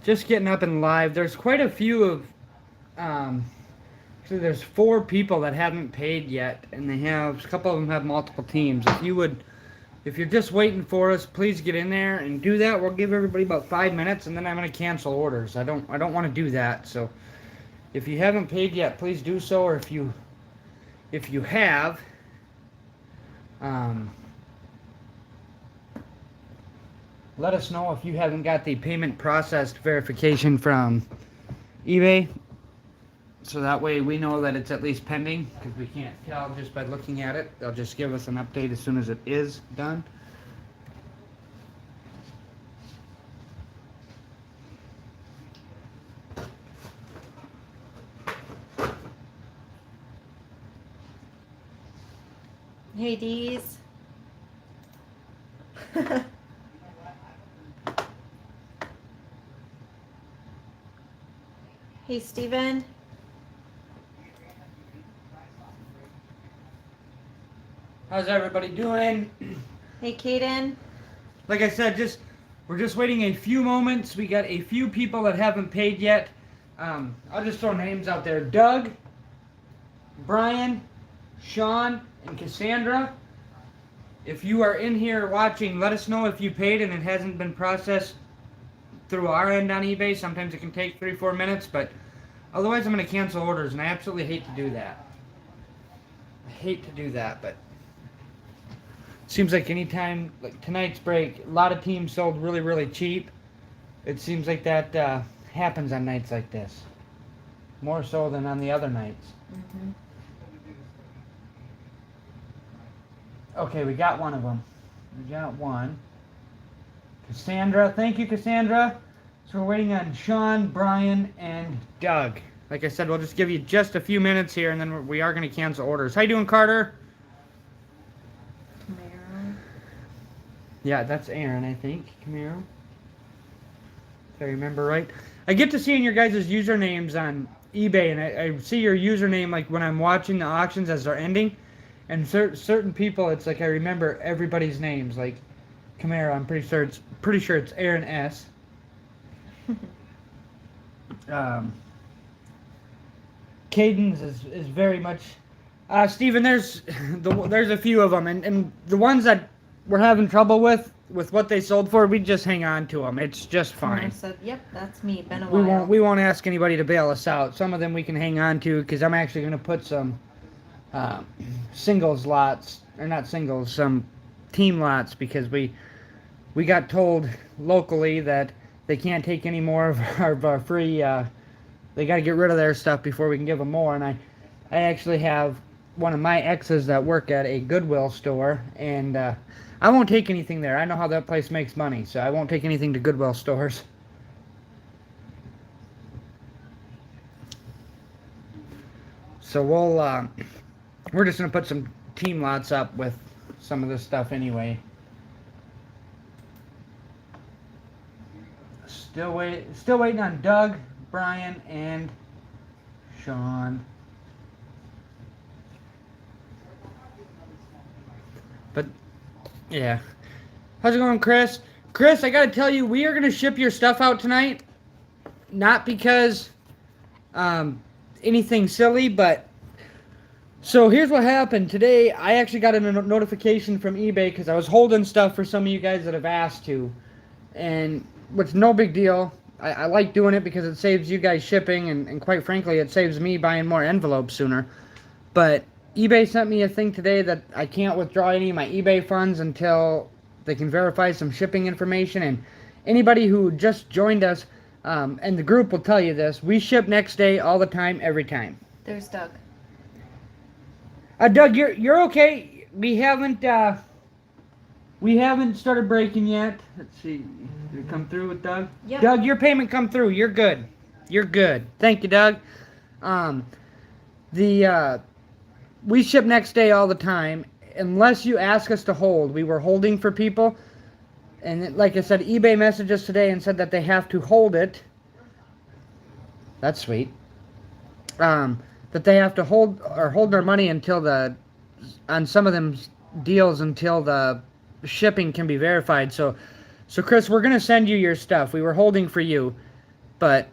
Just getting up and live. There's quite a few of, actually there's 4 people that haven't paid yet, and a couple of them have multiple teams. If you're just waiting for us, please get in there and do that. We'll give everybody about 5 minutes, and then I'm gonna cancel orders. I don't want to do that. So if you haven't paid yet, please do so. Or if you have, um, let us know if you haven't got the payment processed verification from eBay. So that way we know that it's at least pending, because we can't tell just by looking at it. They'll just give us an update as soon as it is done. Hey, Dees. Hey, Steven. How's everybody doing? Hey, Kaden. Like I said, we're just waiting a few moments. We got a few people that haven't paid yet. I'll just throw names out there: Doug, Brian, Sean, and Cassandra. If you are in here watching, let us know if you paid and it hasn't been processed through our end on eBay. Sometimes it can take 3-4 minutes, but otherwise I'm going to cancel orders, and I absolutely hate to do that. I hate to do that, but seems like anytime, like tonight's break, a lot of teams sold really, really cheap. It seems like that happens on nights like this. More so than on the other nights. Mm-hmm. Okay, we got one of them. We got one. Cassandra. Thank you, Cassandra. So we're waiting on Sean, Brian, and Doug. Like I said, we'll just give you just a few minutes here, and then we are going to cancel orders. How you doing, Carter? Camaro. Yeah, that's Aaron, I think. Camaro. If I remember right. I get to seeing your guys' usernames on eBay, and I see your username like when I'm watching the auctions as they're ending. And certain people, it's like I remember everybody's names. Like Camaro, I'm pretty sure it's Aaron S. Caden's is very much. Steven, there's a few of them, and the ones that we're having trouble with what they sold for, we just hang on to them. It's just fine. I said, yep, that's me. Been a while. We won't ask anybody to bail us out. Some of them we can hang on to, because I'm actually going to put some singles lots, or not singles, some team lots, because we got told locally that they can't take any more of our free. They got to get rid of their stuff before we can give them more. And I actually have one of my exes that work at a Goodwill store, and I won't take anything there. I know how that place makes money, so I won't take anything to Goodwill stores. So we're just going to put some team lots up with some of this stuff anyway. Still waiting on Doug, Brian, and Sean. But, yeah. How's it going, Chris? Chris, I got to tell you, we are going to ship your stuff out tonight. Not because anything silly, but so here's what happened today. I actually got a notification from eBay because I was holding stuff for some of you guys that have asked to, and which no big deal. I like doing it because it saves you guys shipping, and quite frankly, it saves me buying more envelopes sooner. But eBay sent me a thing today that I can't withdraw any of my eBay funds until they can verify some shipping information. And anybody who just joined us, and the group will tell you this, we ship next day all the time, every time. There's Doug. Doug, you're okay. We haven't started breaking yet. Let's see. Did it come through with Doug? Yeah. Doug, your payment come through. You're good. You're good. Thank you, Doug. We ship next day all the time, unless you ask us to hold. We were holding for people, and like I said, eBay messaged us today and said that they have to hold it. That's sweet. That they have to hold their money on some of them deals until the shipping can be verified. So Chris, we're gonna send you your stuff. We were holding for you. but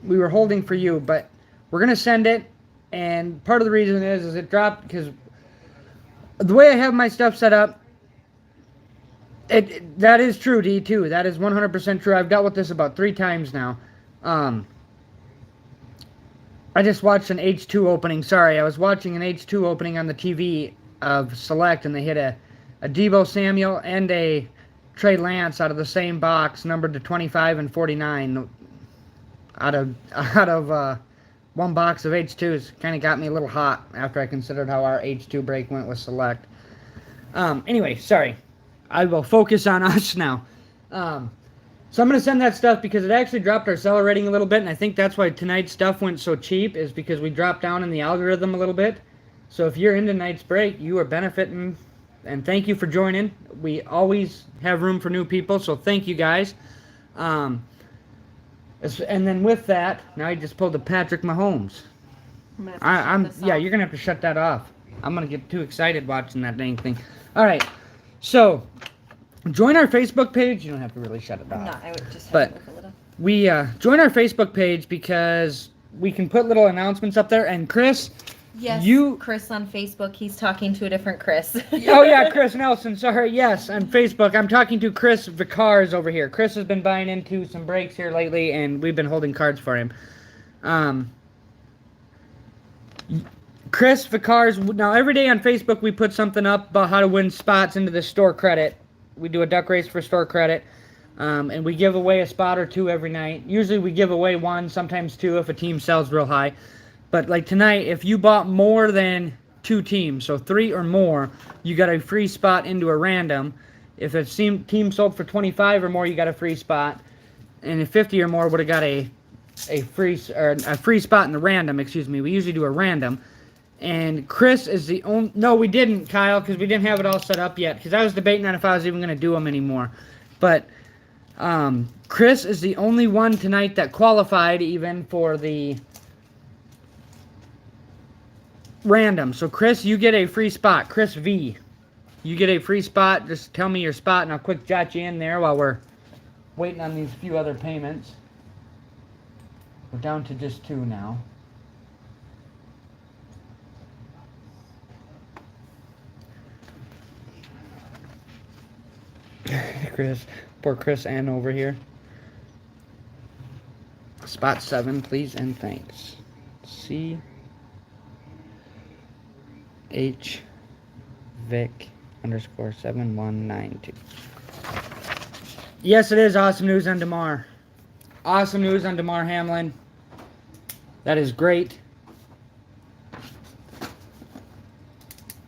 we were holding for you, but we're gonna send it. And part of the reason is it dropped because the way I have my stuff set up, that is true, D2. That is 100% true. I've dealt with this about 3 times now. I just watched an H2 opening. Sorry, I was watching an H2 opening on the TV of Select, and they hit a Deebo Samuel and a Trey Lance out of the same box, numbered to 25 and 49, out of one box of H2s. Kind of got me a little hot after I considered how our H2 break went with Select. Anyway, sorry. I will focus on us now. So I'm going to send that stuff because it actually dropped our seller rating a little bit, and I think that's why tonight's stuff went so cheap, is because we dropped down in the algorithm a little bit. So if you're into tonight's break, you are benefiting, and thank you for joining. We always have room for new people, so thank you guys. And then with that, now I just pulled a Patrick Mahomes. Yeah, you're going to have to shut that off. I'm going to get too excited watching that dang thing. All right, so join our Facebook page. You don't have to really shut it off. No, I would just but have to look a little. We join our Facebook page because we can put little announcements up there. And Chris, Yes, Chris on Facebook. He's talking to a different Chris. Oh yeah, Chris Nelson. Sorry, yes, on Facebook. I'm talking to Chris Vicars over here. Chris has been buying into some breaks here lately, and we've been holding cards for him. Chris Vicars. Now every day on Facebook we put something up about how to win spots into the store credit. We do a duck race for store credit, and we give away a spot or 2 every night. Usually we give away 1, sometimes 2 if a team sells real high. But like tonight, if you bought more than 2 teams, so 3 or more, you got a free spot into a random. If a team sold for 25 or more, you got a free spot. And if 50 or more, would have got a free spot in the random. Excuse me. We usually do a random. And Chris is the only... No, we didn't, Kyle, because we didn't have it all set up yet. Because I was debating on if I was even going to do them anymore. But Chris is the only one tonight that qualified even for the random. So, Chris, you get a free spot. Chris V. You get a free spot. Just tell me your spot, and I'll quick jot you in there while we're waiting on these few other payments. We're down to just 2 now. Chris, poor Chris N over here. Spot 7, please and thanks. C H Vic _ 7192. Yes, it is awesome news on DeMar. Awesome news on DeMar Hamlin. That is great.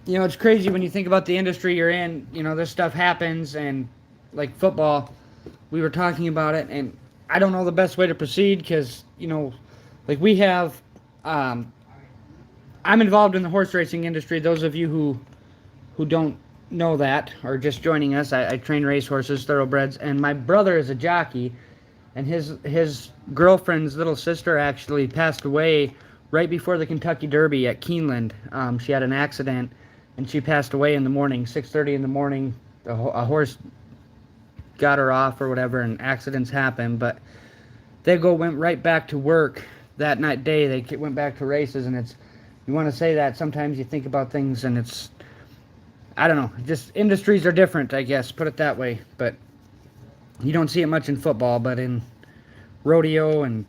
You know, it's crazy when you think about the industry you're in. You know, this stuff happens, and like football, we were talking about it, and I don't know the best way to proceed because, you know, like we have, I'm involved in the horse racing industry. Those of you who don't know that or just joining us, I train race horses, thoroughbreds, and my brother is a jockey, and his girlfriend's little sister actually passed away right before the Kentucky Derby at Keeneland. She had an accident, and she passed away in the morning, 6:30 in the morning. A horse got her off or whatever, and accidents happen, but they went right back to work that day. They went back to races, and it's, you want to say that sometimes you think about things, and it's, I don't know, just industries are different, I guess, put it that way. But you don't see it much in football, but in rodeo and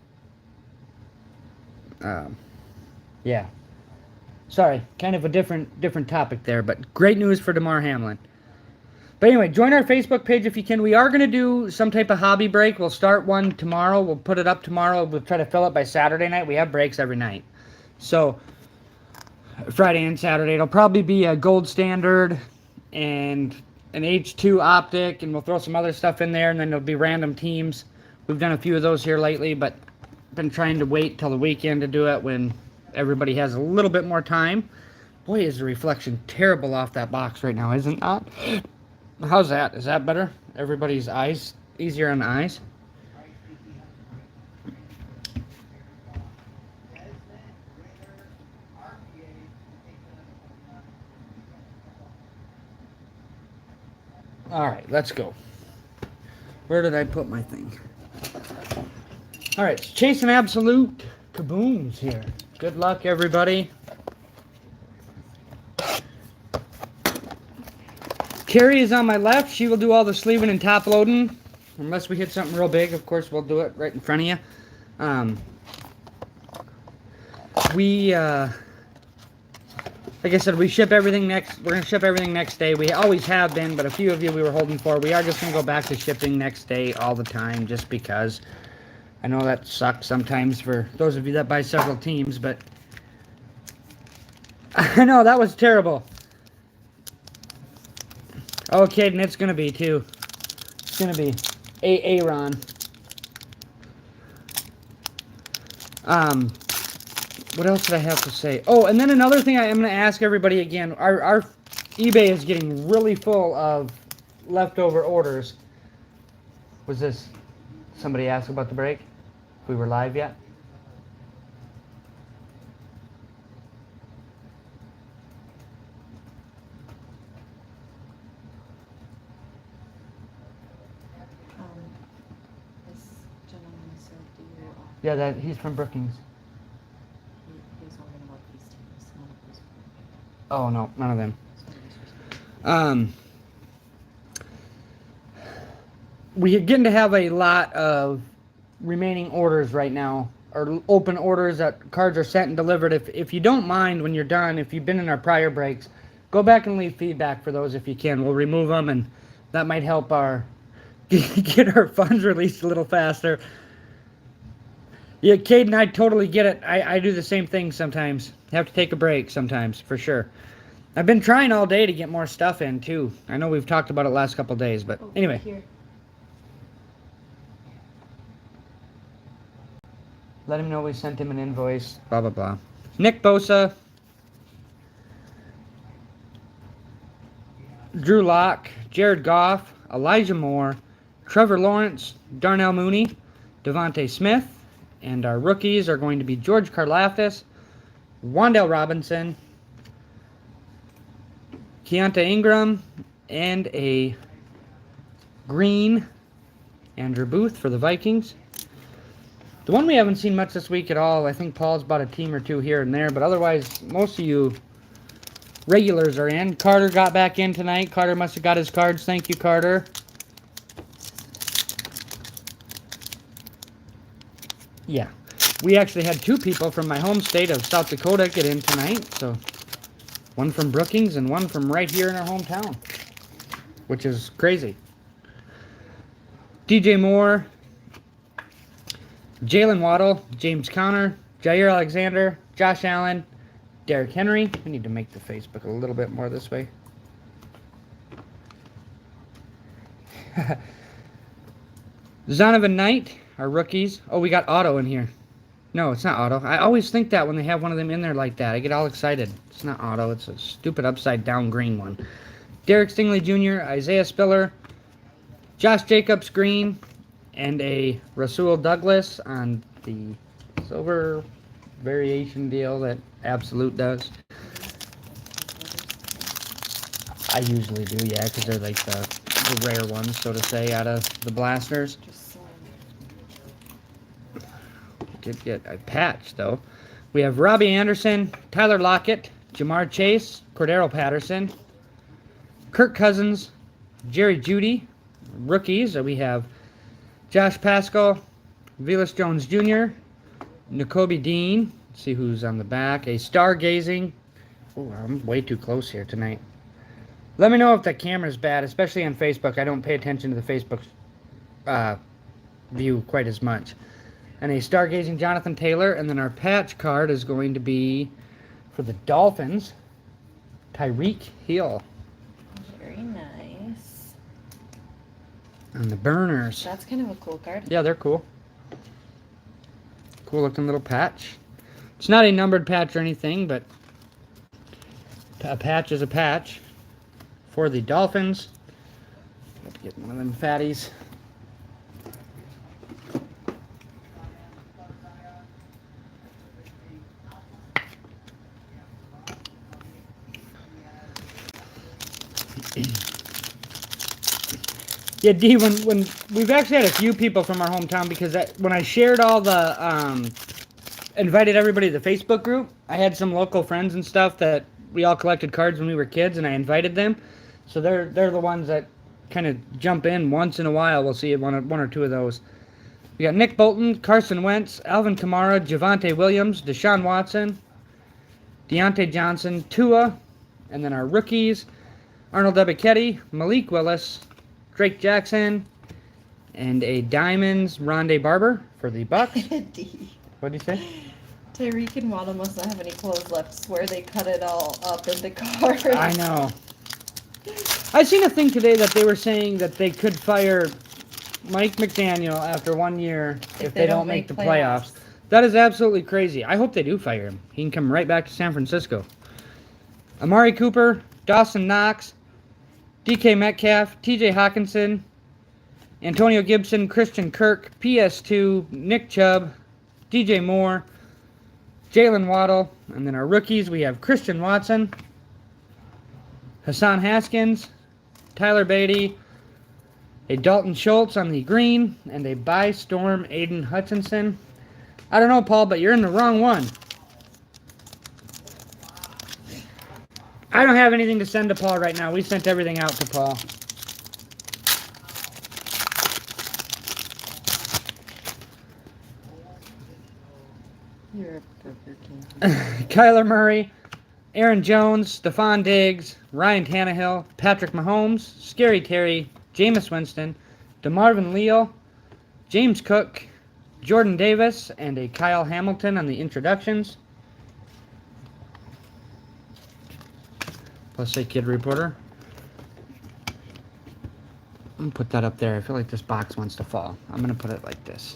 yeah. Sorry, kind of a different topic there, but great news for DeMar Hamlin. But anyway, join our Facebook page if you can. We are going to do some type of hobby break. We'll start one tomorrow. We'll put it up tomorrow. We'll try to fill it by Saturday night. We have breaks every night. So, Friday and Saturday. It'll probably be a gold standard and an H2 optic, and we'll throw some other stuff in there, and then there'll be random teams. We've done a few of those here lately, but been trying to wait till the weekend to do it when everybody has a little bit more time. Boy, is the reflection terrible off that box right now, isn't it? How's that? Is that better? Everybody's eyes, easier on the eyes? All right, let's go. Where did I put my thing? All right, it's Chasing Absolute Kabooms here. Good luck, everybody. Carrie is on my left. She will do all the sleeving and top loading. Unless we hit something real big, of course, we'll do it right in front of you. Like I said, we ship everything next. We're gonna ship everything next day. We always have been, but a few of you we were holding for. We are just gonna go back to shipping next day all the time, just because. I know that sucks sometimes for those of you that buy several teams, but I know that was terrible. Okay, and it's gonna be too. It's gonna be Aaron. What else did I have to say? Oh, and then another thing I am going to ask everybody again. Our eBay is getting really full of leftover orders. Was this somebody asked about the break? If we were live yet? This gentleman said, do you... Yeah, that he's from Brookings. He was wondering about these teams. None of those. Oh, no, none of them. We're getting to have a lot of remaining orders right now, or open orders that cards are sent and delivered. If you don't mind when you're done, if you've been in our prior breaks, go back and leave feedback for those if you can. We'll remove them, and that might help our get our funds released a little faster. Yeah, Cade and I totally get it. I do the same thing sometimes. Have to take a break sometimes, for sure. I've been trying all day to get more stuff in, too. I know we've talked about it last couple days, but anyway. Here. Let him know we sent him an invoice, blah, blah, blah. Nick Bosa. Drew Lock. Jared Goff. Elijah Moore. Trevor Lawrence. Darnell Mooney. Devontae Smith. And our rookies are going to be George Karlaftis. Wan'Dale Robinson. Keontae Ingram. And a green Andrew Booth for the Vikings. The one we haven't seen much this week at all, I think Paul's bought a team or two here and there, but otherwise, most of you regulars are in. Carter got back in tonight. Carter must have got his cards. Thank you, Carter. Yeah. We actually had two people from my home state of South Dakota get in tonight, so one from Brookings and one from right here in our hometown, which is crazy. DJ Moore, Jalen Waddle, James Conner, Jair Alexander, Josh Allen, Derrick Henry. We need to make the Facebook a little bit more this way. Zonovan Knight, our rookies. Oh, we got Otto in here. No, it's not Otto. I always think that when they have one of them in there like that. I get all excited. It's not Otto. It's a stupid upside-down green one. Derek Stingley Jr., Isaiah Spiller, Josh Jacobs green, and a Rasul Douglas on the silver variation deal that Absolute does. I usually do, yeah, because they're like the rare ones, so to say, out of the blasters. Did get a patch, though. We have Robbie Anderson, Tyler Lockett, Jamar Chase, Cordero Patterson, Kirk Cousins, Jerry Jeudy, rookies. We have Josh Pascal, Velus Jones Jr., Nakobe Dean. Let's see who's on the back. A Stargazing. Oh, I'm way too close here tonight. Let me know if the camera's bad, especially on Facebook. I don't pay attention to the Facebook view quite as much. And a Stargazing Jonathan Taylor. And then our patch card is going to be for the Dolphins, Tyreek Hill. Very nice. And the Burners. That's kind of a cool card. Yeah, they're cool. Cool looking little patch. It's not a numbered patch or anything, but a patch is a patch for the Dolphins. Got to get one of them fatties. Yeah, D, when we've actually had a few people from our hometown because when I shared all the, invited everybody to the Facebook group, I had some local friends and stuff that we all collected cards when we were kids, and I invited them. So they're the ones that kind of jump in once in a while. We'll see one or two of those. We got Nick Bolton, Carson Wentz, Alvin Kamara, Javonte Williams, Deshaun Watson, Deontay Johnson, Tua, and then our rookies, Arnold Ebiketie, Malik Willis, Drake Jackson, and a Diamonds Rondé Barber for the Bucks. D. What'd you say? Tyreek and Waddle must not have any clothes left. Swear they cut it all up into cards. I know. I seen a thing today that they were saying that they could fire Mike McDaniel after 1 year if they don't make the playoffs. That is absolutely crazy. I hope they do fire him. He can come right back to San Francisco. Amari Cooper, Dawson Knox, DK Metcalf, TJ Hawkinson, Antonio Gibson, Christian Kirk, PS2, Nick Chubb, DJ Moore, Jalen Waddle, and then our rookies, we have Christian Watson, Hassan Haskins, Tyler Beatty, a Dalton Schultz on the green, and a by Storm Aiden Hutchinson. I don't know, Paul, but you're in the wrong one. I don't have anything to send to Paul right now. We sent everything out to Paul. You're a Burger King. Kyler Murray, Aaron Jones, Stephon Diggs, Ryan Tannehill, Patrick Mahomes, Scary Terry, Jameis Winston, DeMarvin Leal, James Cook, Jordan Davis, and a Kyle Hamilton on the introductions. Plus a kid reporter. I'm going to put that up there. I feel like this box wants to fall. I'm going to put it like this.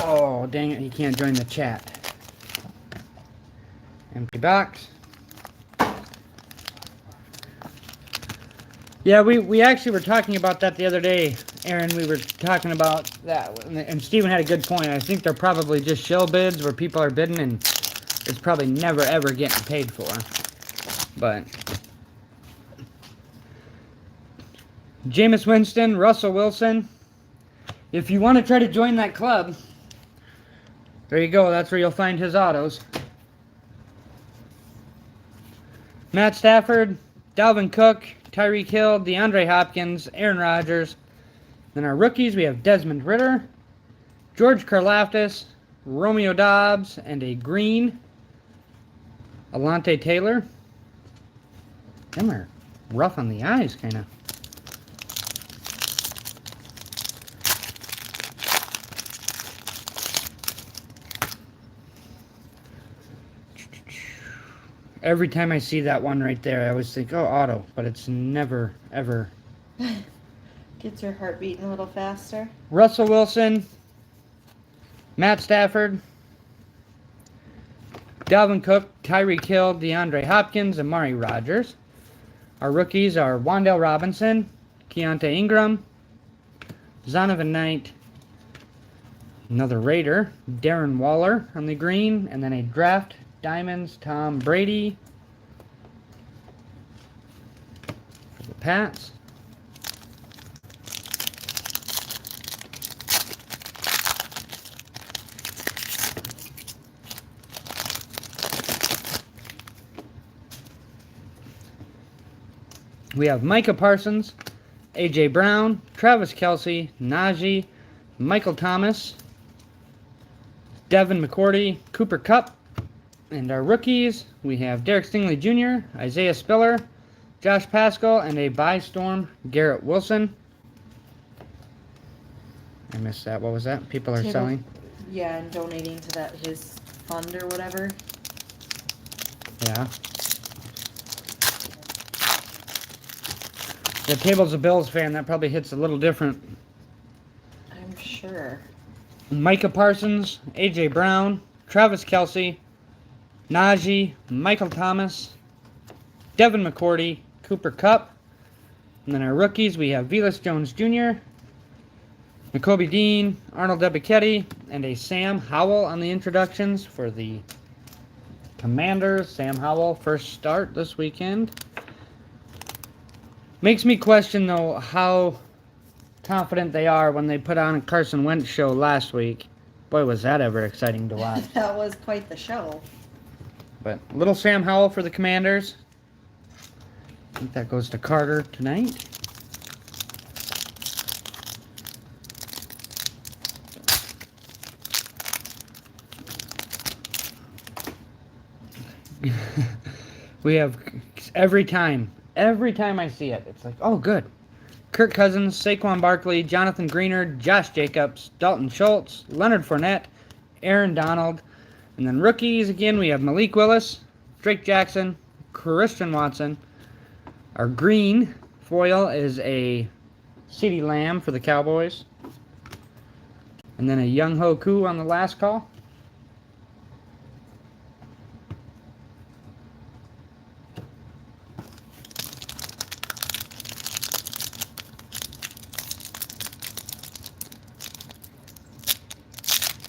Oh, dang it, he can't join the chat. Empty box. Yeah, we actually were talking about that the other day, Aaron. We were talking about that, and Steven had a good point. I think they're probably just shill bids where people are bidding, and it's probably never, ever getting paid for. But Jameis Winston, Russell Wilson, if you want to try to join that club, there you go. That's where you'll find his autos. Matt Stafford, Dalvin Cook, Tyreek Hill, DeAndre Hopkins, Aaron Rodgers. Then our rookies, we have Desmond Ridder, George Karlaftis, Romeo Dobbs, and a green Alante Taylor. Them are rough on the eyes, kind of. Every time I see that one right there, I always think, oh, auto. But it's never, ever. Gets your heart beating a little faster. Russell Wilson, Matt Stafford, Dalvin Cook, Tyreek Hill, DeAndre Hopkins, Amari Rodgers. Our rookies are Wan'Dale Robinson, Keontae Ingram, Zonovan Knight, another Raider, Darren Waller on the green, and then a draft Diamonds, Tom Brady for the Pats. We have Micah Parsons, A.J. Brown, Travis Kelce, Najee, Michael Thomas, Devin McCourty, Cooper Kupp. And our rookies, we have Derek Stingley Jr., Isaiah Spiller, Josh Pascal, and a by Storm, Garrett Wilson. I missed that. What was that? People are selling? Yeah, and donating to that his fund or whatever. Yeah. The Table's a Bills fan, that probably hits a little different. I'm sure. Micah Parsons, A.J. Brown, Travis Kelce, Najee, Michael Thomas, Devin McCourty, Cooper Kupp. And then our rookies, we have Velus Jones Jr., Nakobe Dean, Arnold Ebiketie, and a Sam Howell on the introductions for the Commanders. Sam Howell, first start this weekend. Makes me question, though, how confident they are when they put on a Carson Wentz show last week. Boy, was that ever exciting to watch. That was quite the show. But little Sam Howell for the Commanders. I think that goes to Carter tonight. We have every time I see it, it's like, oh, good. Kirk Cousins, Saquon Barkley, Jonathan Greenard, Josh Jacobs, Dalton Schultz, Leonard Fournette, Aaron Donald. And then rookies, again, we have Malik Willis, Drake Jackson, Christian Watson. Our green foil is a CeeDee Lamb for the Cowboys. And then a Young Ho Koo on the last call.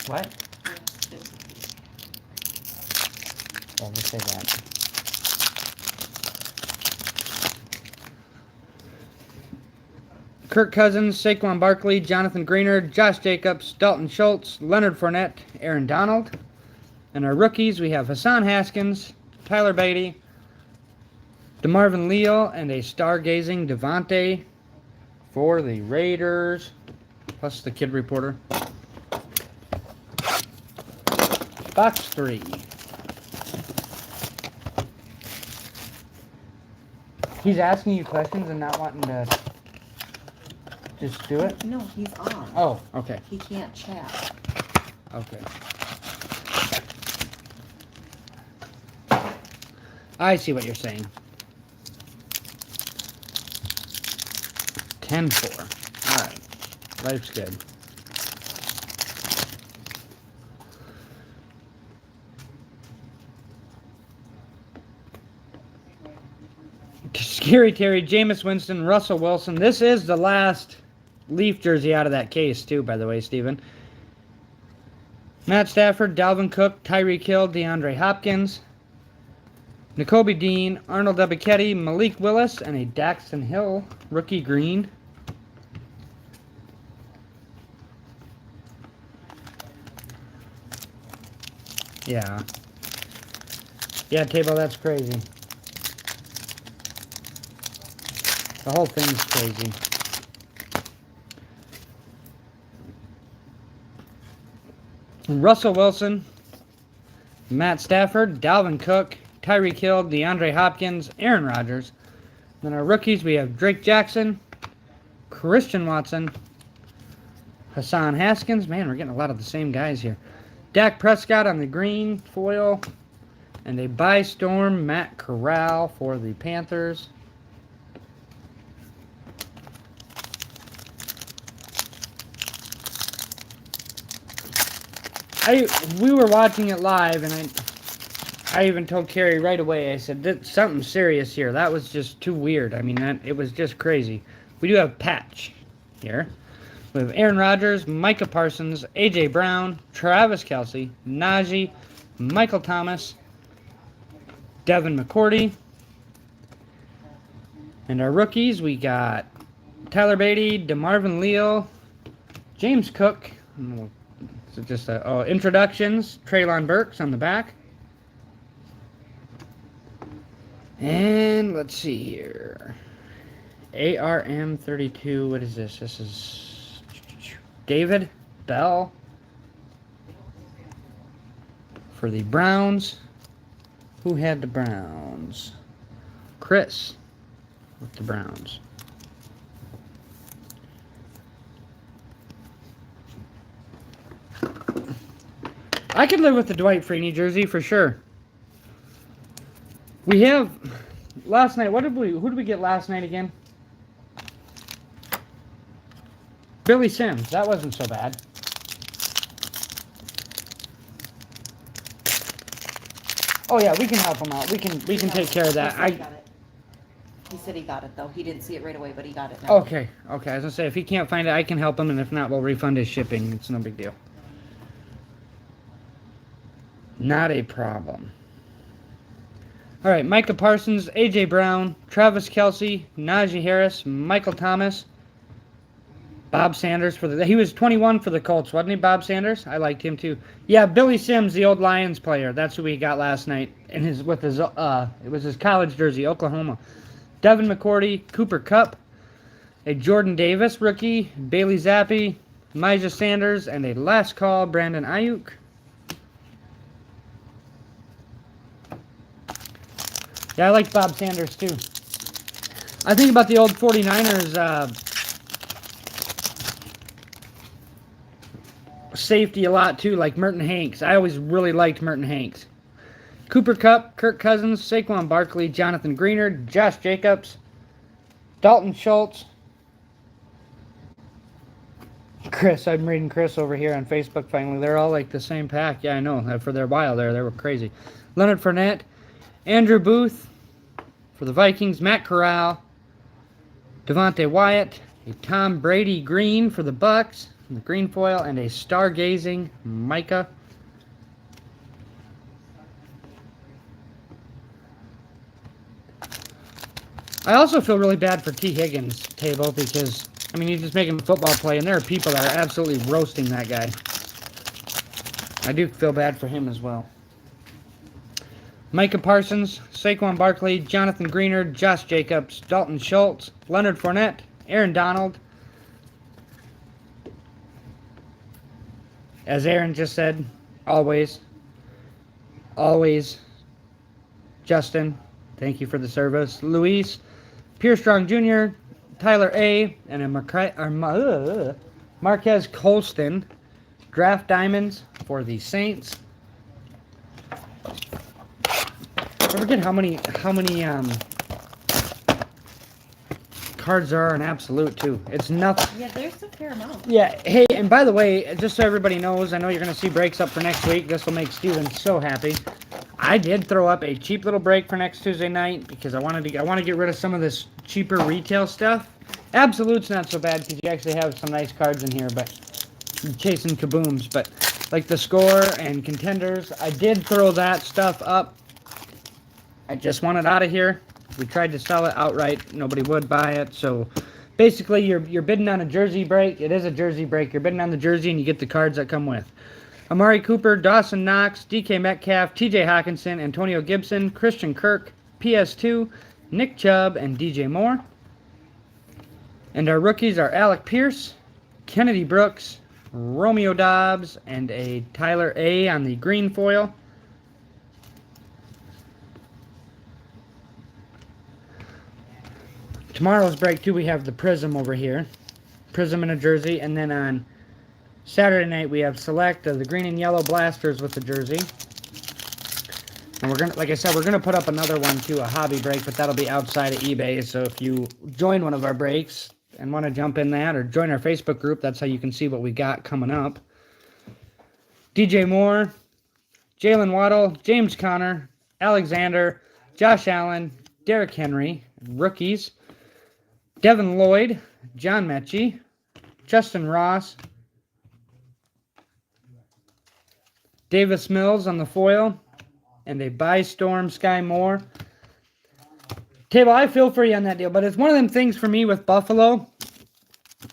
What? I'll just say that. Kirk Cousins, Saquon Barkley, Jonathan Greenard, Josh Jacobs, Dalton Schultz, Leonard Fournette, Aaron Donald. And our rookies, we have Hassan Haskins, Tyler Beatty, DeMarvin Leal, and a stargazing Devontae for the Raiders, plus the Kid Reporter. Box 3. He's asking you questions and not wanting to just do it? No, he's on. Oh, okay. He can't chat. Okay. I see what you're saying. 10-4. All right. Life's good. Scary Terry, Jameis Winston, Russell Wilson. This is the last Leaf jersey out of that case, too, by the way, Steven. Matt Stafford, Dalvin Cook, Tyreek Hill, DeAndre Hopkins, Nakobe Dean, Arnold Ebiketie, Malik Willis, and a Daxton Hill rookie green. Yeah. Yeah, Table, that's crazy. The whole thing's crazy. Russell Wilson, Matt Stafford, Dalvin Cook, Tyreek Hill, DeAndre Hopkins, Aaron Rodgers. Then our rookies, we have Drake Jackson, Christian Watson, Hassan Haskins. Man, we're getting a lot of the same guys here. Dak Prescott on the green foil. And a by-storm Matt Corral for the Panthers. We were watching it live, and I even told Carrie right away, I said, something serious here. That was just too weird. I mean, it was just crazy. We do have Patch here. We have Aaron Rodgers, Micah Parsons, A.J. Brown, Travis Kelce, Najee, Michael Thomas, Devin McCourty. And our rookies, we got Tyler Beatty, DeMarvin Leal, James Cook. So just introductions, Treylon Burks on the back. And let's see here. ARM 32, what is this? This is David Bell for the Browns. Who had the Browns? Chris with the Browns. I could live with the Dwight Freeney jersey for sure. We have last night. Who did we get last night again? Billy Sims. That wasn't so bad. Oh yeah, we can help him out. We can take care of that. He said he got it though. He didn't see it right away, but he got it now. Okay. I was gonna say if he can't find it, I can help him, and if not, we'll refund his shipping. It's no big deal. Not a problem. All right, Micah Parsons, AJ Brown, Travis Kelce, Najee Harris, Michael Thomas, Bob Sanders he was 21 for the Colts, wasn't he? Bob Sanders, I liked him too. Yeah, Billy Sims, the old Lions player. That's who we got last night. And it was his college jersey, Oklahoma. Devin McCourty, Cooper Kupp, a Jordan Davis rookie, Bailey Zappi, Micah Sanders, and a last call, Brandon Ayuk. Yeah, I like Bob Sanders too. I think about the old 49ers safety a lot too, like Merton Hanks. I always really liked Merton Hanks. Cooper Kupp, Kirk Cousins, Saquon Barkley, Jonathan Greener, Josh Jacobs, Dalton Schultz. Chris, I'm reading Chris over here on Facebook finally. They're all like the same pack. Yeah, I know. For their while there, they were crazy. Leonard Fournette, Andrew Booth for the Vikings, Matt Corral, Devontae Wyatt, a Tom Brady green for the Bucks, the green foil, and a stargazing Micah. I also feel really bad for T. Higgins, Table, because, I mean, he's just making a football play, and there are people that are absolutely roasting that guy. I do feel bad for him as well. Micah Parsons, Saquon Barkley, Jonathan Greener, Josh Jacobs, Dalton Schultz, Leonard Fournette, Aaron Donald. As Aaron just said, always, Justin, thank you for the service. Luis, Pierre Strong Jr., Tyler A., and a Marquez Colston, draft diamonds for the Saints. I forget how many cards there are in Absolute too. It's nothing. Yeah, there's a fair amount. Yeah. Hey, and by the way, just so everybody knows, I know you're gonna see breaks up for next week. This will make Steven so happy. I did throw up a cheap little break for next Tuesday night because I want to get rid of some of this cheaper retail stuff. Absolute's not so bad because you actually have some nice cards in here, but chasing kabooms. But like the Score and Contenders, I did throw that stuff up. I just want it out of here. We tried to sell it outright. Nobody would buy it. So basically, you're bidding on a jersey break. It is a jersey break. You're bidding on the jersey, and you get the cards that come with. Amari Cooper, Dawson Knox, DK Metcalf, TJ Hawkinson, Antonio Gibson, Christian Kirk, PS2, Nick Chubb, and DJ Moore. And our rookies are Alec Pierce, Kennedy Brooks, Romeo Dobbs, and a Tyler A. on the green foil. Tomorrow's break, too, we have the Prism over here. Prism in a jersey. And then on Saturday night, we have Select of the green and yellow blasters with the jersey. And we're going to, like I said, we're going to put up another one, too, a hobby break, but that'll be outside of eBay. So if you join one of our breaks and want to jump in that or join our Facebook group, that's how you can see what we got coming up. DJ Moore, Jalen Waddle, James Conner, Alexander, Josh Allen, Derrick Henry, rookies. Devin Lloyd, John Mechie, Justin Ross, Davis Mills on the foil, and a Bystorm Sky Moore. Table, I feel for you on that deal, but it's one of them things for me with Buffalo.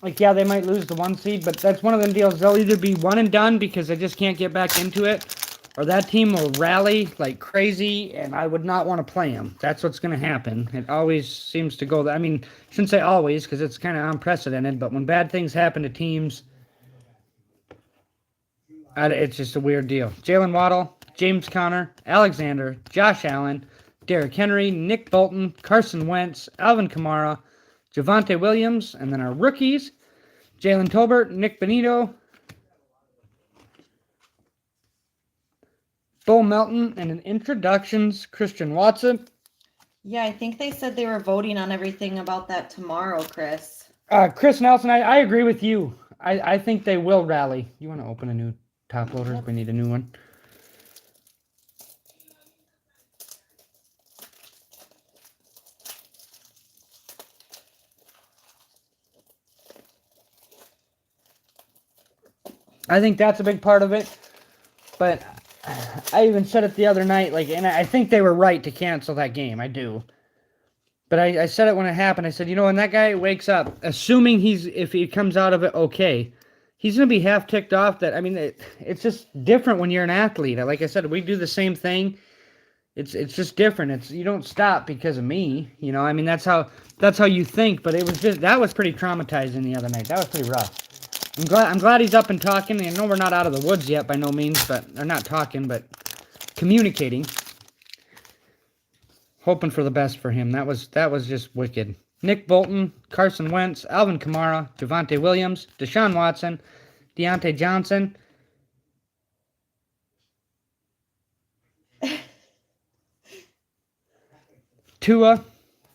Like, yeah, they might lose the 1 seed, but that's one of them deals. They'll either be one and done because they just can't get back into it, or that team will rally like crazy, and I would not want to play them. That's what's going to happen. It always seems to go. I mean, I shouldn't say always because it's kind of unprecedented, but when bad things happen to teams, it's just a weird deal. Jalen Waddle, James Conner, Alexander, Josh Allen, Derrick Henry, Nick Bolton, Carson Wentz, Alvin Kamara, Javonte Williams, and then our rookies, Jalen Tolbert, Nick Benito, Bo Melton, and an introductions, Christian Watson. Yeah, I think they said they were voting on everything about that tomorrow, Chris. Chris Nelson, I agree with you. I think they will rally. You want to open a new top loader? Yep. We need a new one. I think that's a big part of it. But I even said it the other night, like, and I think they were right to cancel that game. I do. But I said it when it happened. I said, you know, when that guy wakes up, assuming if he comes out of it okay, he's going to be half ticked off that, I mean, it's just different when you're an athlete. Like I said, we do the same thing. It's just different. You don't stop because of me, you know. I mean, that's how you think. But that was pretty traumatizing the other night. That was pretty rough. I'm glad he's up and talking. I know we're not out of the woods yet by no means, but they're not talking, but communicating. Hoping for the best for him. That was just wicked. Nick Bolton, Carson Wentz, Alvin Kamara, Javonte Williams, Deshaun Watson, Deontay Johnson. Tua,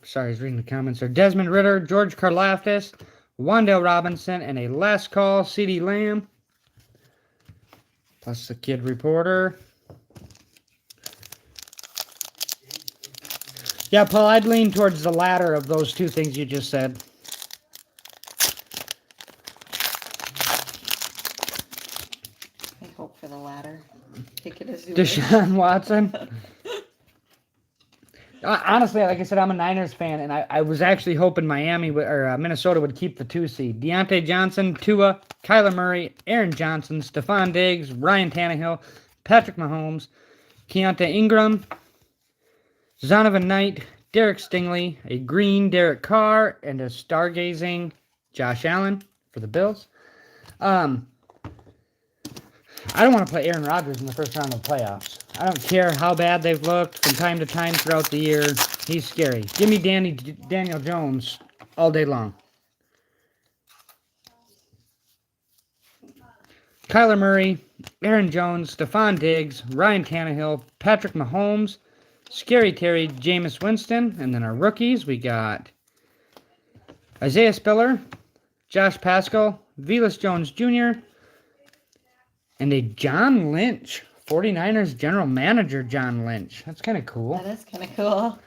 sorry, I was reading the comments there. Desmond Ridder, George Karlaftis, Wan'Dale Robinson, and a last call, CeeDee Lamb. Plus the kid reporter. Yeah, Paul, I'd lean towards the latter of those two things you just said. I hope for the latter. Take it as you Deshaun Watson. Honestly, like I said, I'm a Niners fan, and I was actually hoping Minnesota would keep the 2 seed. Deontay Johnson, Tua, Kyler Murray, Aaron Johnson, Stephon Diggs, Ryan Tannehill, Patrick Mahomes, Keontae Ingram, Zonovan Knight, Derek Stingley, a green Derek Carr, and a stargazing Josh Allen for the Bills. I don't want to play Aaron Rodgers in the first round of the playoffs. I don't care how bad they've looked from time to time throughout the year. He's scary. Give me Daniel Jones all day long. Kyler Murray, Aaron Jones, Stephon Diggs, Ryan Tannehill, Patrick Mahomes, Scary Terry, Jameis Winston, and then our rookies, we got Isaiah Spiller, Josh Paschal, Velus Jones Jr., and a John Lynch, 49ers general manager John Lynch. That's kind of cool. That is kind of cool.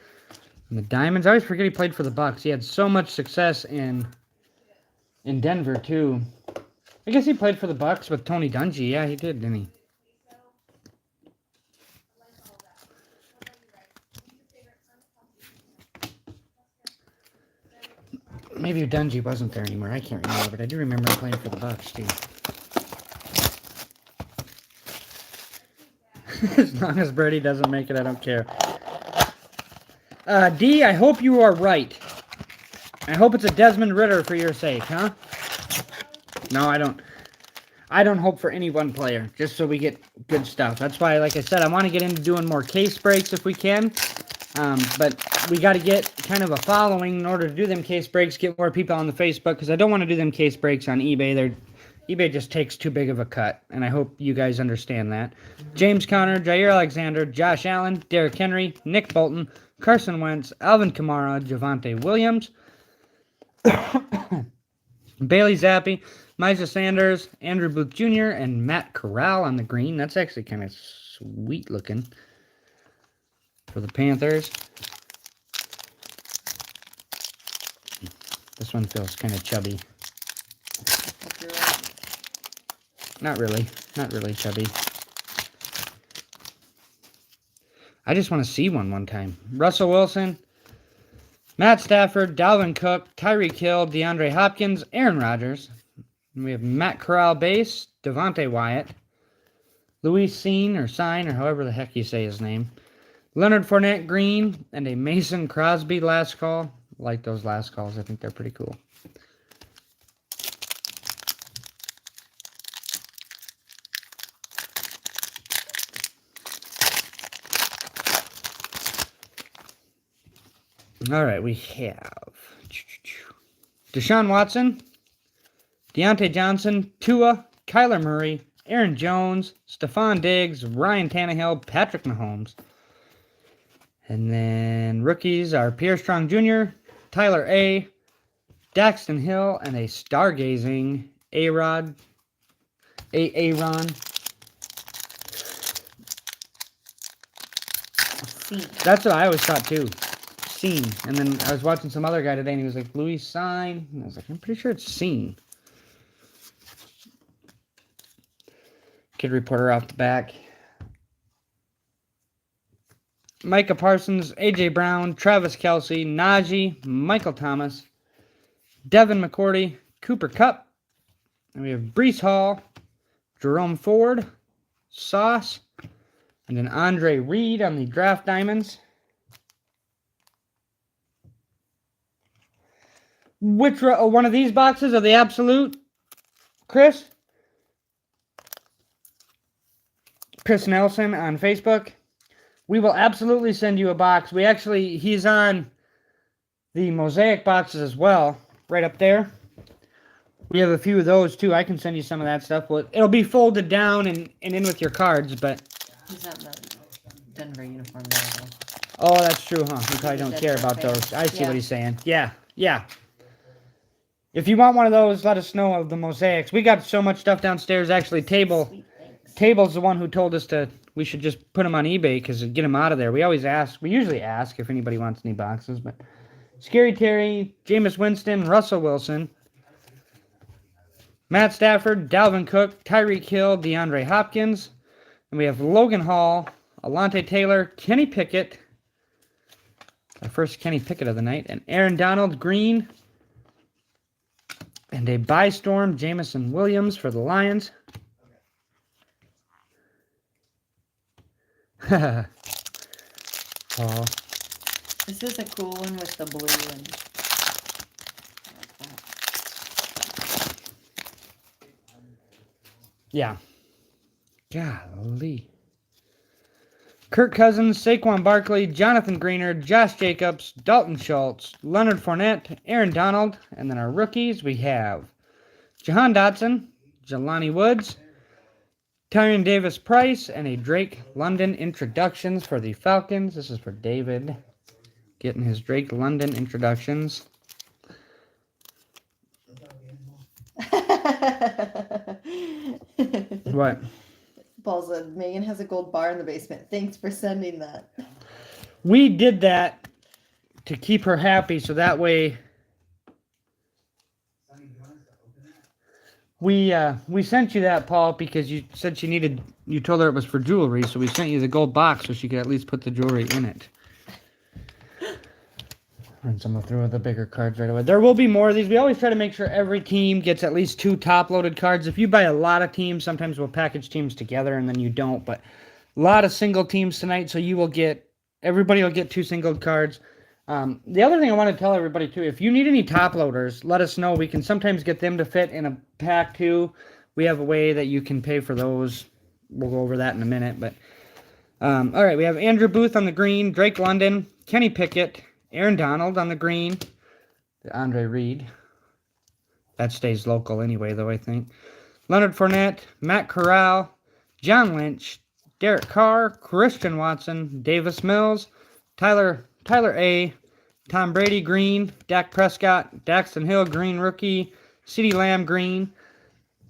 And the Diamonds, I always forget he played for the Bucks. He had so much success in Denver, too. I guess he played for the Bucks with Tony Dungy. Yeah, he did, didn't he? Maybe Dungy wasn't there anymore. I can't remember, but I do remember him playing for the Bucks, too. As long as Brady doesn't make it, I don't care. D, I hope you are right. I hope it's a Desmond Ridder for your sake, huh? No, I don't. I don't hope for any one player, just so we get good stuff. That's why, like I said, I want to get into doing more case breaks if we can. But we got to get kind of a following in order to do them case breaks, get more people on the Facebook, because I don't want to do them case breaks on eBay. eBay just takes too big of a cut, and I hope you guys understand that. James Conner, Jair Alexander, Josh Allen, Derrick Henry, Nick Bolton, Carson Wentz, Alvin Kamara, Javonte Williams, Bailey Zappi, Micah Sanders, Andrew Booth Jr., and Matt Corral on the green. That's actually kind of sweet looking for the Panthers. This one feels kind of chubby. Not really chubby. I just want to see one time. Russell Wilson, Matt Stafford, Dalvin Cook, Tyreek Hill, DeAndre Hopkins, Aaron Rodgers. And we have Matt Corral base, Devontae Wyatt, Luis Sine or however the heck you say his name, Leonard Fournette green, and a Mason Crosby last call. I like those last calls. I think they're pretty cool. All right, we have Deshaun Watson, Deontay Johnson, Tua, Kyler Murray, Aaron Jones, Stephon Diggs, Ryan Tannehill, Patrick Mahomes. And then rookies are Pierre Strong Jr., Tyler A., Daxton Hill, and a stargazing Aaron. That's what I always thought too. Scene. And then I was watching some other guy today and he was like, Louis Sign. And I was like, I'm pretty sure it's Scene. Kid Reporter off the back. Micah Parsons, A.J. Brown, Travis Kelce, Najee, Michael Thomas, Devin McCourty, Cooper Kupp, and we have Breece Hall, Jerome Ford, Sauce, and then Andre Reed on the Draft Diamonds. Which one of these boxes are the absolute, Chris? Chris Nelson on Facebook. We will absolutely send you a box. He's on the Mosaic boxes as well, right up there. We have a few of those too. I can send you some of that stuff. Well, it'll be folded down and in with your cards, but... He's not in the Denver uniform there, though. Oh, that's true, huh? You probably don't care about those. I see what he's saying. Yeah. If you want one of those, let us know of the Mosaics. We got so much stuff downstairs. Actually, Table's the one who told us we should just put them on eBay because get them out of there. We usually ask if anybody wants any boxes, but Scary Terry, Jameis Winston, Russell Wilson, Matt Stafford, Dalvin Cook, Tyreek Hill, DeAndre Hopkins, and we have Logan Hall, Alontae Taylor, Kenny Pickett, our first Kenny Pickett of the night, and Aaron Donald, Green, and a by-storm Jamison Williams for the Lions. Oh. This is a cool one with the blue and... Yeah. Golly. Kirk Cousins, Saquon Barkley, Jonathan Greener, Josh Jacobs, Dalton Schultz, Leonard Fournette, Aaron Donald, and then our rookies, we have Jahan Dotson, Jelani Woods, Tyrion Davis-Price, and a Drake London introductions for the Falcons. This is for David, getting his Drake London introductions. What? Paul said, Megan has a gold bar in the basement. Thanks for sending that. We did that to keep her happy, so that way we sent you that, Paul, because you said you told her it was for jewelry, so we sent you the gold box so she could at least put the jewelry in it. And someone threw the bigger cards right away. There will be more of these. We always try to make sure every team gets at least 2 top-loaded cards. If you buy a lot of teams, sometimes we'll package teams together and then you don't. But a lot of single teams tonight, so everybody will get 2 singled cards. The other thing I want to tell everybody, too, if you need any top-loaders, let us know. We can sometimes get them to fit in a pack, too. We have a way that you can pay for those. We'll go over that in a minute. But all right, we have Andrew Booth on the green, Drake London, Kenny Pickett, Aaron Donald on the green, Andre Reed. That stays local anyway, though, I think. Leonard Fournette, Matt Corral, John Lynch, Derek Carr, Christian Watson, Davis Mills, Tyler A., Tom Brady green, Dak Prescott, Daxton Hill green rookie, CeeDee Lamb green,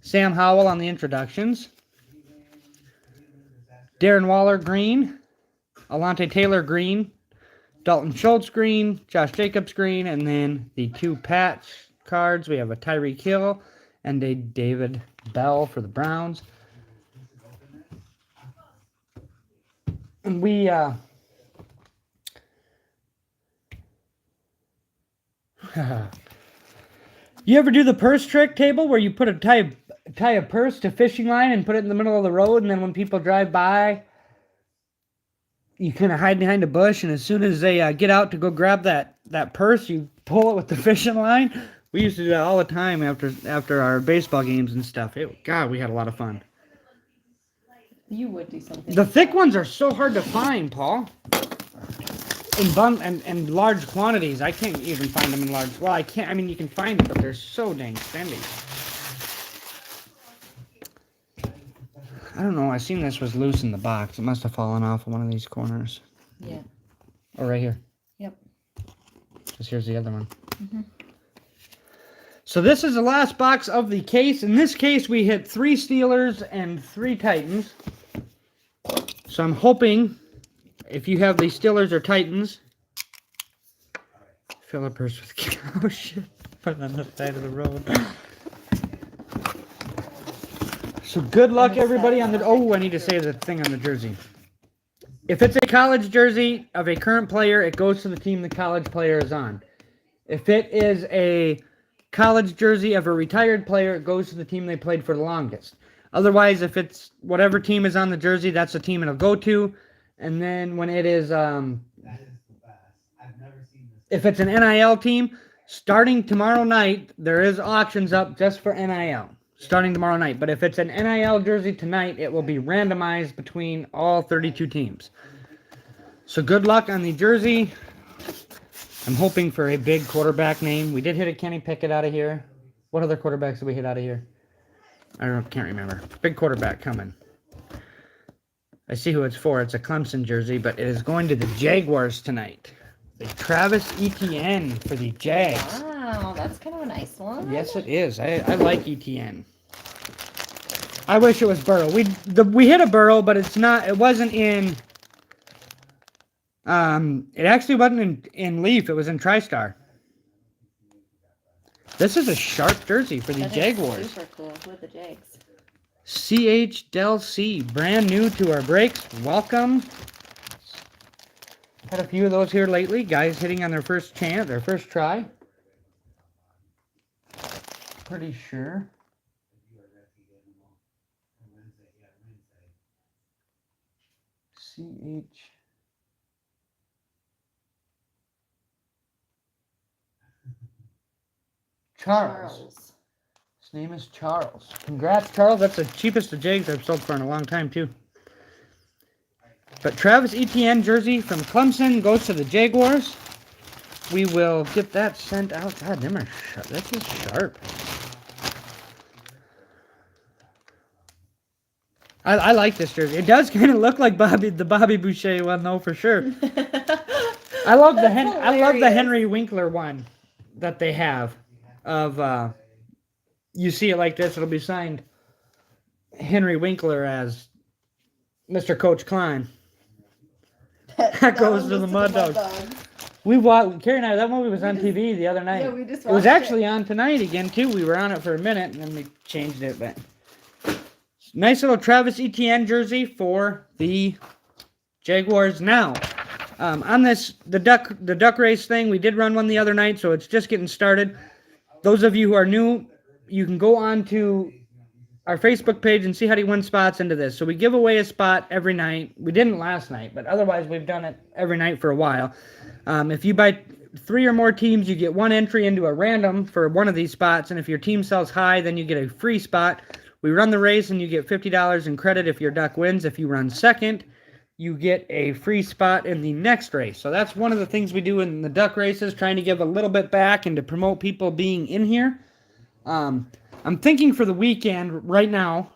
Sam Howell on the introductions, Darren Waller green, Alontae Taylor green, Dalton Schultz green, Josh Jacobs green, and then the 2 patch cards. We have a Tyreek Hill and a David Bell for the Browns. And we you ever do the purse trick table where you put tie a purse to fishing line and put it in the middle of the road, and then when people drive by, you kind of hide behind a bush, and as soon as they get out to go grab that purse, you pull it with the fishing line? We used to do that all the time after our baseball games and stuff. God, we had a lot of fun. You would do something. The thick ones are so hard to find, Paul. In large quantities. I can't even find them in large. Well, I can't. I mean, you can find them, but they're so dang spendy. I don't know. I seen this was loose in the box. It must have fallen off of one of these corners. Yeah. Oh, right here. Yep. Because here's the other one. Mm-hmm. So this is the last box of the case. In this case, we hit 3 Steelers and 3 Titans. So I'm hoping, if you have the Steelers or Titans, fill a purse with oh shit, put it on the side of the road. So good luck, I'm everybody, on excited. the... Oh, I need to say the thing on the jersey. If it's a college jersey of a current player, it goes to the team the college player is on. If it is a college jersey of a retired player, it goes to the team they played for the longest. Otherwise, if it's whatever team is on the jersey, that's the team it'll go to. And then when it is, if it's an NIL team, starting tomorrow night, there is auctions up just for NIL. Starting tomorrow night. But if it's an NIL jersey tonight, it will be randomized between all 32 teams. So good luck on the jersey. I'm hoping for a big quarterback name. We did hit a Kenny Pickett out of here. What other quarterbacks did we hit out of here? Can't remember. Big quarterback coming. I see who it's for. It's a Clemson jersey, but it is going to the Jaguars tonight. The Travis Etienne for the Jags. Wow, that's kind of a nice one. Yes, it is. I like Etienne. I wish it was Burrow. We hit a Burrow, but it's not. It wasn't in. It actually wasn't in Leaf. It was in TriStar. This is a sharp jersey for the That is Jaguars. super cool with the Jags. CH Del C, brand new to our breaks. Welcome. Had a few of those here lately. Guys hitting on their first chance, their first try. Pretty sure. CH. Charles. His name is Charles. Congrats, Charles. That's the cheapest of Jags I've sold for in a long time, too. But Travis Etienne jersey from Clemson goes to the Jaguars. We will get that sent out. God, them are sharp. That's just sharp. I like this jersey. It does kind of look like the Bobby Boucher one, though, for sure. I love the Henry Winkler one that they have. Of you see it like this, it'll be signed Henry Winkler as Mr. Coach Klein. That goes to the Mud Dogs. We watched, Carrie and I, that movie was on TV the other night. Yeah, we just it was watched actually on tonight again, too. We were on it for a minute, and then we changed it. But nice little Travis Etienne jersey for the Jaguars. Now, on this, the duck race thing, we did run one the other night, so it's just getting started. Those of you who are new, you can go on to our Facebook page and see how to win spots into this. So we give away a spot every night. We didn't last night, but otherwise we've done it every night for a while. If you buy 3 or more teams, you get 1 entry into a random for one of these spots, and if your team sells high, then you get a free spot. We run the race, and you get $50 in credit if your duck wins. If you run second, you get a free spot in the next race. So that's one of the things we do in the duck races, trying to give a little bit back and to promote people being in here. I'm thinking for the weekend right now.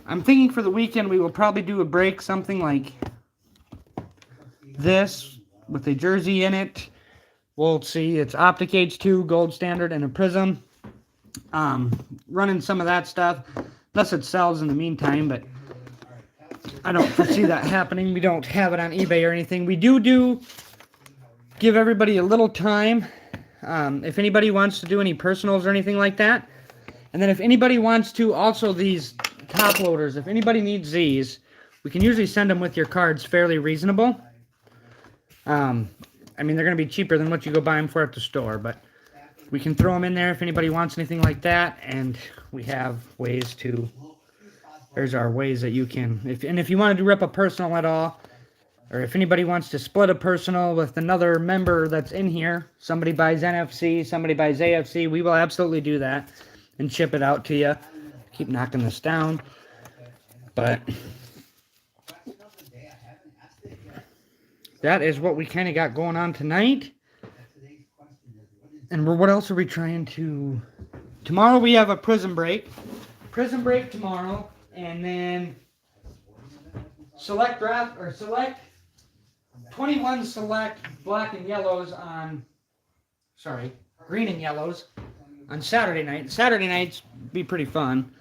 I'm thinking for the weekend we will probably do a break, something like this with a jersey in it. We'll see. It's Optic H2, Gold Standard, and a Prism. Running some of that stuff, unless it sells in the meantime, but I don't foresee that happening. We don't have it on eBay or anything. We do give everybody a little time. If anybody wants to do any personals or anything like that. And then if anybody wants to, also these top loaders, if anybody needs these, we can usually send them with your cards fairly reasonable. I mean, they're going to be cheaper than what you go buy them for at the store, but we can throw them in there if anybody wants anything like that. And we have ways to, there's our ways that you can, if you want to rip a personal at all, or if anybody wants to split a personal with another member that's in here, somebody buys NFC, somebody buys AFC, we will absolutely do that and ship it out to you. Keep knocking this down. But that is what we kind of got going on tonight. And what else are we trying to... Tomorrow we have a Prism break. Prism break tomorrow. And then select 21 select black and yellows on, green and yellows on Saturday night. Saturday nights be pretty fun.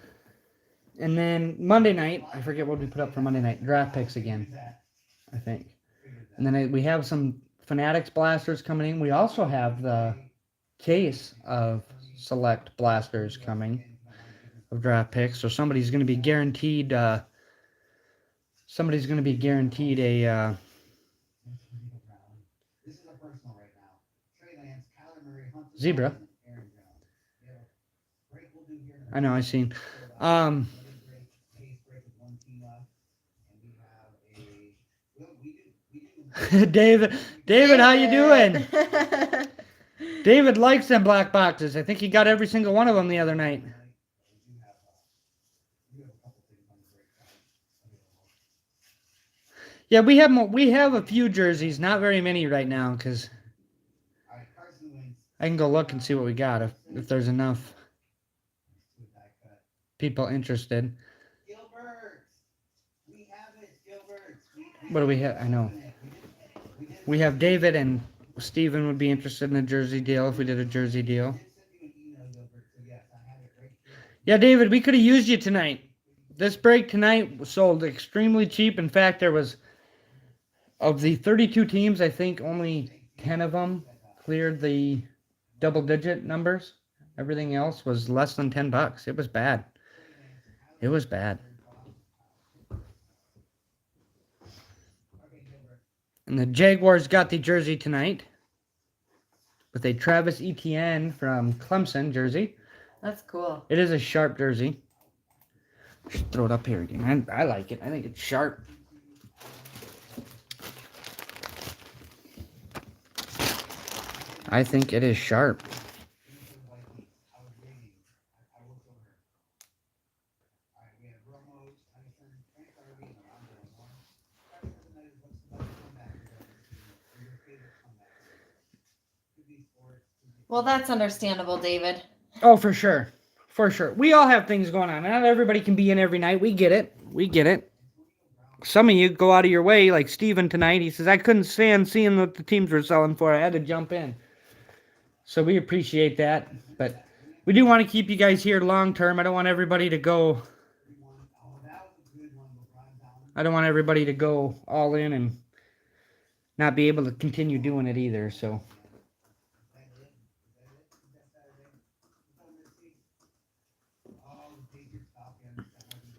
And then Monday night, I forget what we put up for Monday night. Draft picks again, I think. And then we have some Fanatics blasters coming in. We also have the case of select blasters coming. of draft picks. So somebody's going to be guaranteed. Somebody's going to be guaranteed a. Zebra. I know. I seen. David, how you doing? David likes them black boxes. I think he got every single one of them the other night. Yeah, we have a few jerseys, not very many right now, because I can go look and see what we got if there's enough people interested. What do we have? I know. We have David and Steven would be interested in a jersey deal if we did a jersey deal. Yeah, David, we could have used you tonight. This break tonight was sold extremely cheap. In fact, there was, of the 32 teams, I think only 10 of them cleared the double-digit numbers. Everything else was less than $10. It was bad. It was bad. And the Jaguars got the jersey tonight with a Travis Etienne from Clemson jersey. That's cool. It is a sharp jersey. Just throw it up here again. I like it. I think it's sharp. I think it is sharp. Well, that's understandable, David. Oh, for sure. For sure. We all have things going on. Not everybody can be in every night. We get it. We get it. Some of you go out of your way, like Steven tonight. He says, I couldn't stand seeing what the teams were selling for. I had to jump in. So we appreciate that. But we do want to keep you guys here long term. I don't want everybody to go. I don't want everybody to go all in and not be able to continue doing it either. So.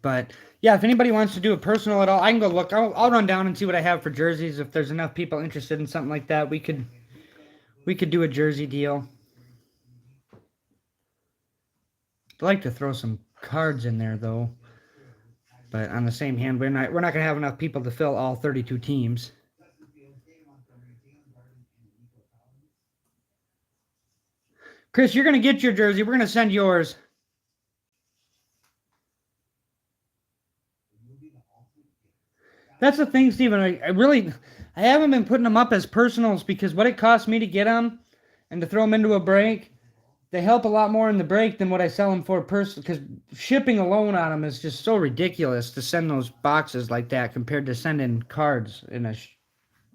But yeah, if anybody wants to do a personal at all, I can go look. I'll run down and see what I have for jerseys. If there's enough people interested in something like that, we could do a jersey deal. I'd like to throw some cards in there though. But on the same hand, we're not gonna have enough people to fill all 32 teams. Chris, you're gonna get your jersey. We're gonna send yours. That's the thing, Steven. I haven't been putting them up as personals because what it costs me to get them and to throw them into a break, they help a lot more in the break than what I sell them for personal. Because shipping alone on them is just so ridiculous to send those boxes like that compared to sending cards in a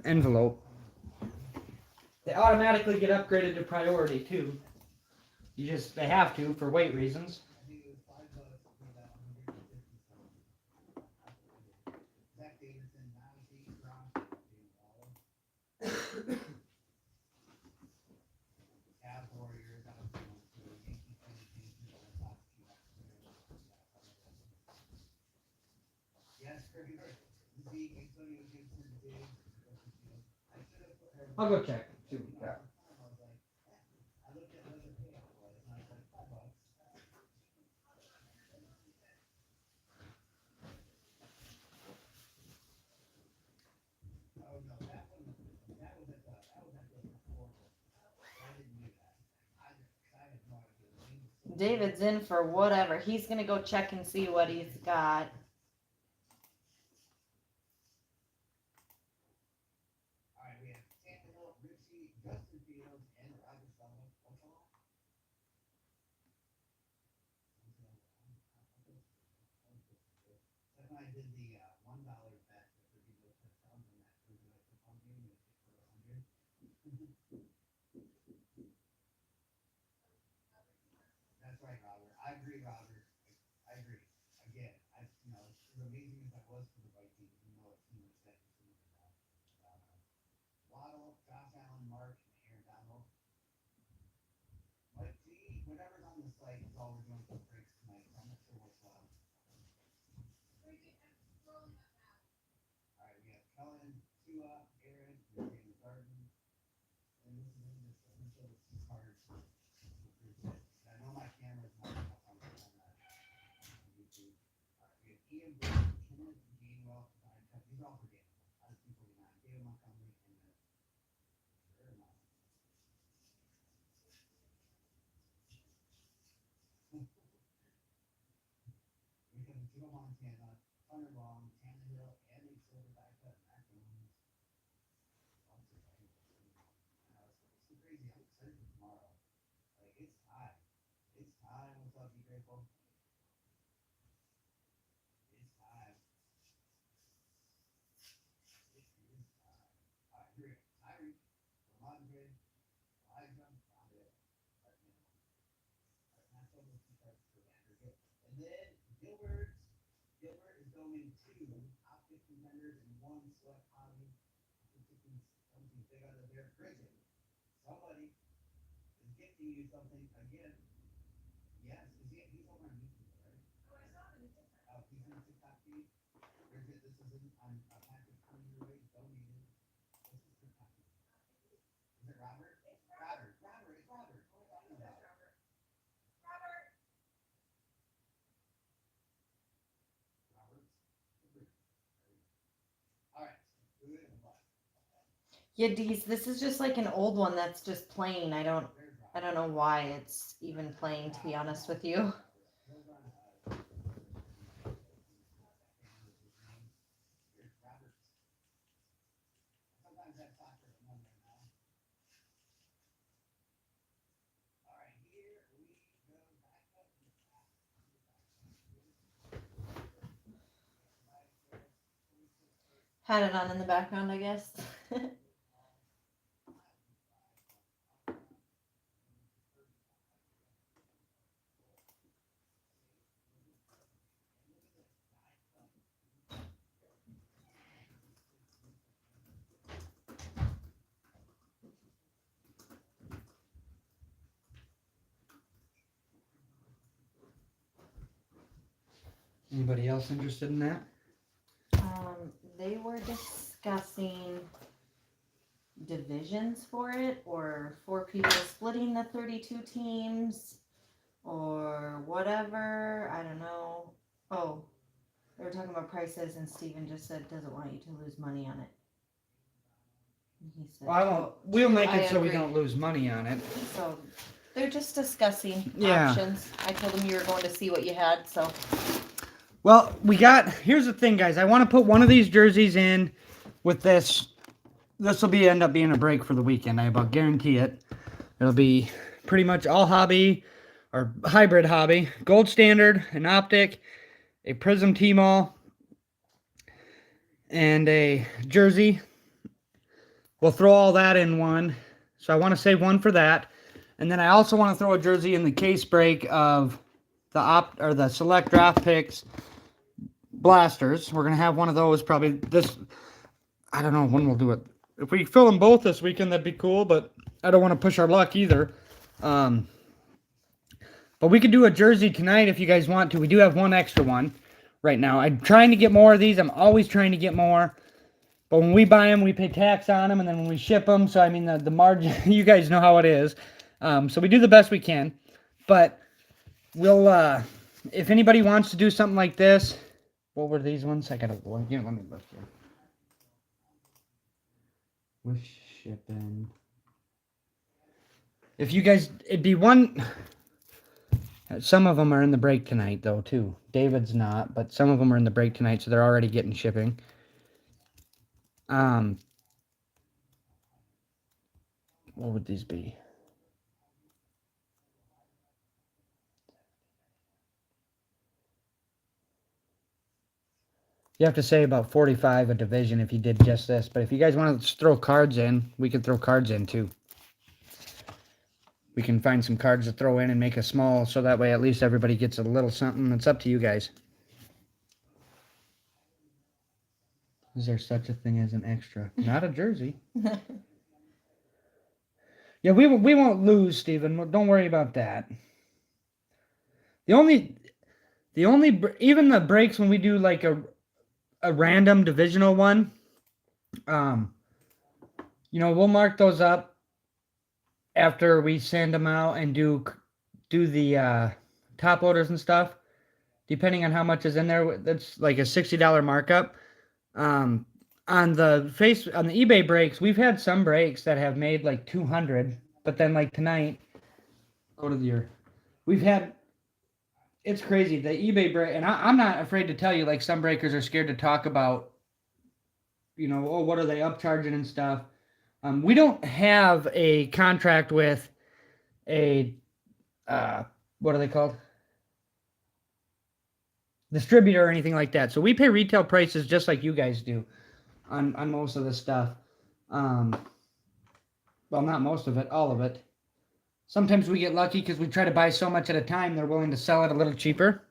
envelope. They automatically get upgraded to priority too. They have to for weight reasons. I'll go check. See what we got. David's in for whatever. He's gonna go check and see what he's got. Joe Montana, Hunter Long, Tannehill, and a silverback cut Mac Jones. It's crazy. I'm excited for tomorrow. Like, it's time. It's time. What's up, you grateful? It's time. It is time. All right, here we go. Tyreek, Ramondre, Elijah, Rondale, Martin. All right, that's all those two cards for Vanderbilt. And then Gilbert is going to optic contenders and one select hobby. Taking something big out of their prison. Somebody is gifting you something again. Yes, he's over on YouTube, right? Oh, he's in TikTok feed. This is on a package coming your way, donated. What's his TikTok feed? Is it Robert? It's Robert. It's Robert. What are you talking about? Roberts? All right. Good and luck. Yeah, Deez, this is just like an old one that's just playing. I don't know why it's even playing, to be honest with you. Sometimes that's soccer at one right now. All right, here we go back up to the top. Had it on in the background, I guess. Anybody else interested in that? They were discussing divisions for it, or 4 people splitting the 32 teams, or whatever. I don't know. Oh, they were talking about prices, and Steven just said doesn't want you to lose money on it. He said, Well, I won't. We'll make I it so we agree. don't lose money on it. So they're just discussing Yeah. options. I told them you were going to see what you had, so. Well, here's the thing, guys. I want to put one of these jerseys in with this. This will end up being a break for the weekend. I about guarantee it. It'll be pretty much all hobby or hybrid hobby. Gold standard, an optic, a Prism T-Mall, and a jersey. We'll throw all that in one. So I want to save one for that. And then I also want to throw a jersey in the case break of the select draft picks blasters. We're going to have one of those probably this. I don't know when we'll do it. If we fill them both this weekend, that'd be cool, but I don't want to push our luck either. But we could do a jersey tonight if you guys want to. We do have one extra one right now. I'm trying to get more of these. I'm always trying to get more. But when we buy them, we pay tax on them, and then when we ship them, so I mean the margin, you guys know how it is. So we do the best we can. But we'll, if anybody wants to do something like this, what were these ones? I gotta go again. Let me look here. With shipping. If you guys, it'd be one. Some of them are in the break tonight, though, too. David's not, but some of them are in the break tonight, so they're already getting shipping. What would these be? You have to say about 45 a division if you did just this. But if you guys want to throw cards in, we can throw cards in too. We can find some cards to throw in and make a small, so that way at least everybody gets a little something. It's up to you guys. Is there such a thing as an extra? Not a jersey. Yeah, we won't lose, Steven. Don't worry about that. The only even the breaks when we do like a random divisional one, we'll mark those up after we send them out and do the top loaders and stuff. Depending on how much is in there, that's like a $60 markup. On the eBay breaks, we've had some breaks that have made like 200, but then like tonight, we've had it's crazy. The eBay break, and I'm not afraid to tell you, like some breakers are scared to talk about, oh, what are they upcharging and stuff. We don't have a contract with a, what are they called? Distributor or anything like that. So we pay retail prices just like you guys do on most of the stuff. Well, not most of it, all of it. Sometimes we get lucky because we try to buy so much at a time, they're willing to sell it a little cheaper.